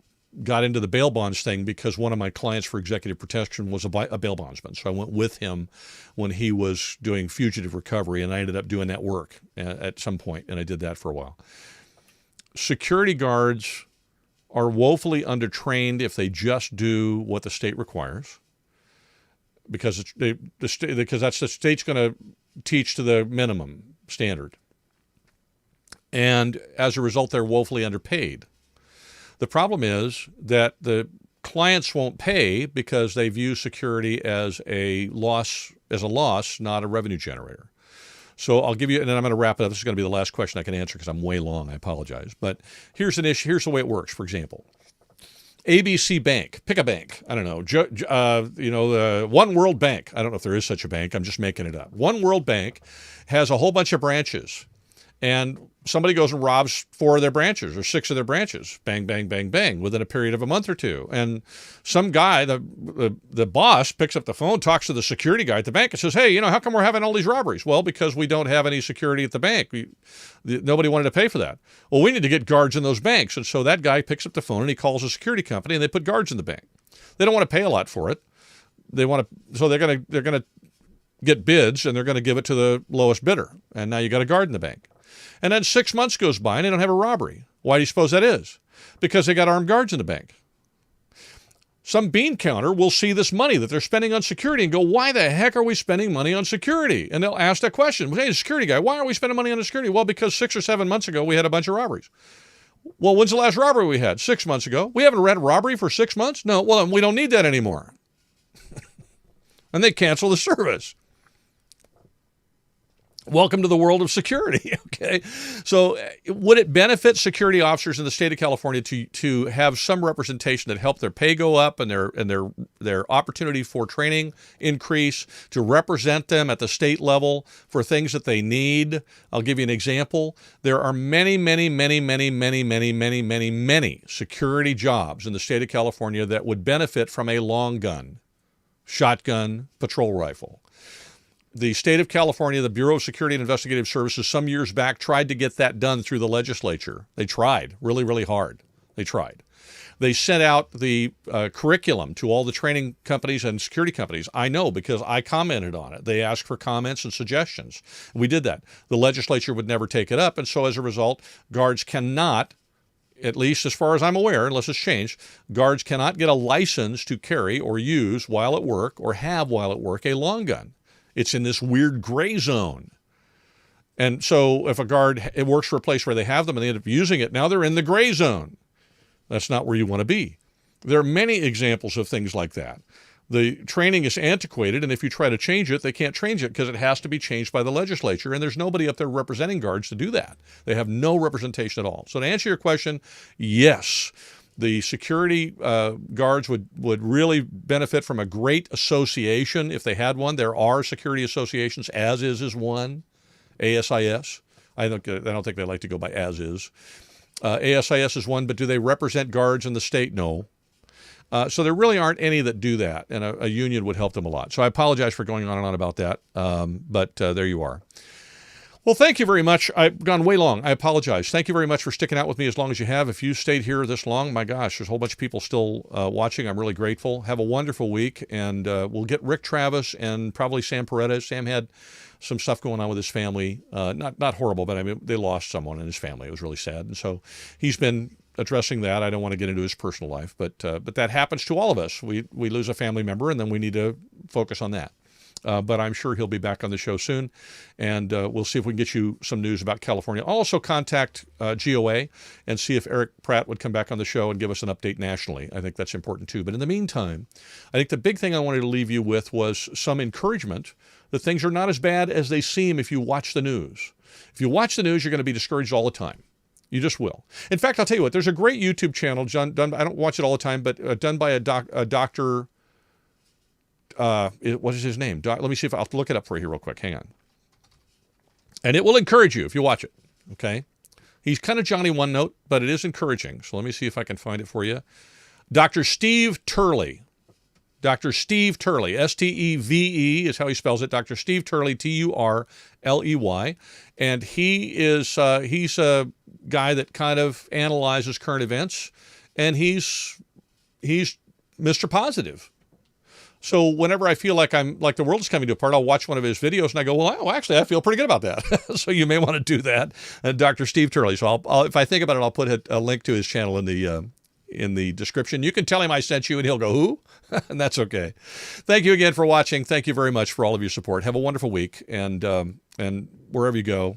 got into the bail bonds thing because one of my clients for executive protection was a bail bondsman. So I went with him when he was doing fugitive recovery, and I ended up doing that work at some point, and I did that for a while. Security guards are woefully undertrained if they just do what the state requires, because that's the state's going to teach to the minimum standard. And as a result, they're woefully underpaid. The problem is that the clients won't pay because they view security as a loss, not a revenue generator. So I'll give you, and then I'm going to wrap it up. This is going to be the last question I can answer because I'm way long. I apologize. But here's an issue. Here's the way it works. For example, ABC Bank. Pick a bank. I don't know. The One World Bank. I don't know if there is such a bank. I'm just making it up. One World Bank has a whole bunch of branches. And somebody goes and robs 4 of their branches or 6 of their branches. Bang, bang, bang, bang, within a period of a month or two. And some guy, the boss, picks up the phone, talks to the security guy at the bank and says, hey, how come we're having all these robberies? Well, because we don't have any security at the bank. Nobody wanted to pay for that. Well, we need to get guards in those banks. And so that guy picks up the phone and he calls a security company and they put guards in the bank. They don't want to pay a lot for it. So they're going to get bids and they're going to give it to the lowest bidder. And now you got a guard in the bank. And then 6 months goes by and they don't have a robbery. Why do you suppose that is? Because they got armed guards in the bank. Some bean counter will see this money that they're spending on security and go, why the heck are we spending money on security? And they'll ask that question. Hey, security guy, why are we spending money on security? Well, because 6 or 7 months ago, we had a bunch of robberies. Well, when's the last robbery we had? 6 months ago. We haven't had a robbery for 6 months? No, well, we don't need that anymore. And they cancel the service. Welcome to the world of security, okay? So would it benefit security officers in the state of California to have some representation that help their pay go up and their opportunity for training increase, to represent them at the state level for things that they need? I'll give you an example. There are many, many, many, many, many, many, many, many, many security jobs in the state of California that would benefit from a long gun, shotgun, patrol rifle. The state of California, the Bureau of Security and Investigative Services, some years back tried to get that done through the legislature. They tried really, really hard. They tried. They sent out the curriculum to all the training companies and security companies. I know because I commented on it. They asked for comments and suggestions. We did that. The legislature would never take it up, and so as a result, guards cannot, at least as far as I'm aware, unless it's changed, guards cannot get a license to carry or use while at work or have while at work a long gun. It's in this weird gray zone. And so if a guard, it works for a place where they have them and they end up using it, now they're in the gray zone. That's not where you want to be. There are many examples of things like that. The training is antiquated, and if you try to change it, they can't change it because it has to be changed by the legislature, and there's nobody up there representing guards to do that. They have no representation at all. So to answer your question, yes. The security guards would really benefit from a great association if they had one. There are security associations. As is one, ASIS. I don't think they like to go by as is. ASIS is one, but do they represent guards in the state? No. So there really aren't any that do that, and a union would help them a lot. So I apologize for going on and on about that, but there you are. Well, thank you very much. I've gone way long. I apologize. Thank you very much for sticking out with me as long as you have. If you stayed here this long, my gosh, there's a whole bunch of people still watching. I'm really grateful. Have a wonderful week, and we'll get Rick Travis and probably Sam Paredes. Sam had some stuff going on with his family. Not horrible, but I mean, they lost someone in his family. It was really sad, and so he's been addressing that. I don't want to get into his personal life, but that happens to all of us. We lose a family member, and then we need to focus on that. but I'm sure he'll be back on the show soon, and we'll see if we can get you some news about California. I'll also contact GOA and see if Eric Pratt would come back on the show and give us an update nationally. I think that's important too. But in the meantime, I think the big thing I wanted to leave you with was some encouragement that things are not as bad as they seem if you watch the news. If you watch the news, you're going to be discouraged all the time. You just will. In fact, I'll tell you what, there's a great YouTube channel done, I don't watch it all the time, but done by a doctor. What is his name? Let me see if I'll look it up for you here real quick. Hang on. And it will encourage you if you watch it. Okay. He's kind of Johnny One Note, but it is encouraging. So let me see if I can find it for you. Dr. Steve Turley. Dr. Steve Turley. S-T-E-V-E is how he spells it. Dr. Steve Turley, T-U-R-L-E-Y. And he's a guy that kind of analyzes current events, and he's Mr. Positive. So whenever I feel like the world is coming to a part, I'll watch one of his videos and I go, well, actually, I feel pretty good about that. So you may want to do that. Dr. Steve Turley. So I'll if I think about it, I'll put a link to his channel in the description. You can tell him I sent you and he'll go, who? And that's okay. Thank you again for watching. Thank you very much for all of your support. Have a wonderful week. And wherever you go,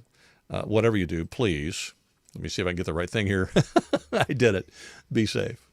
whatever you do, please, let me see if I can get the right thing here. I did it. Be safe.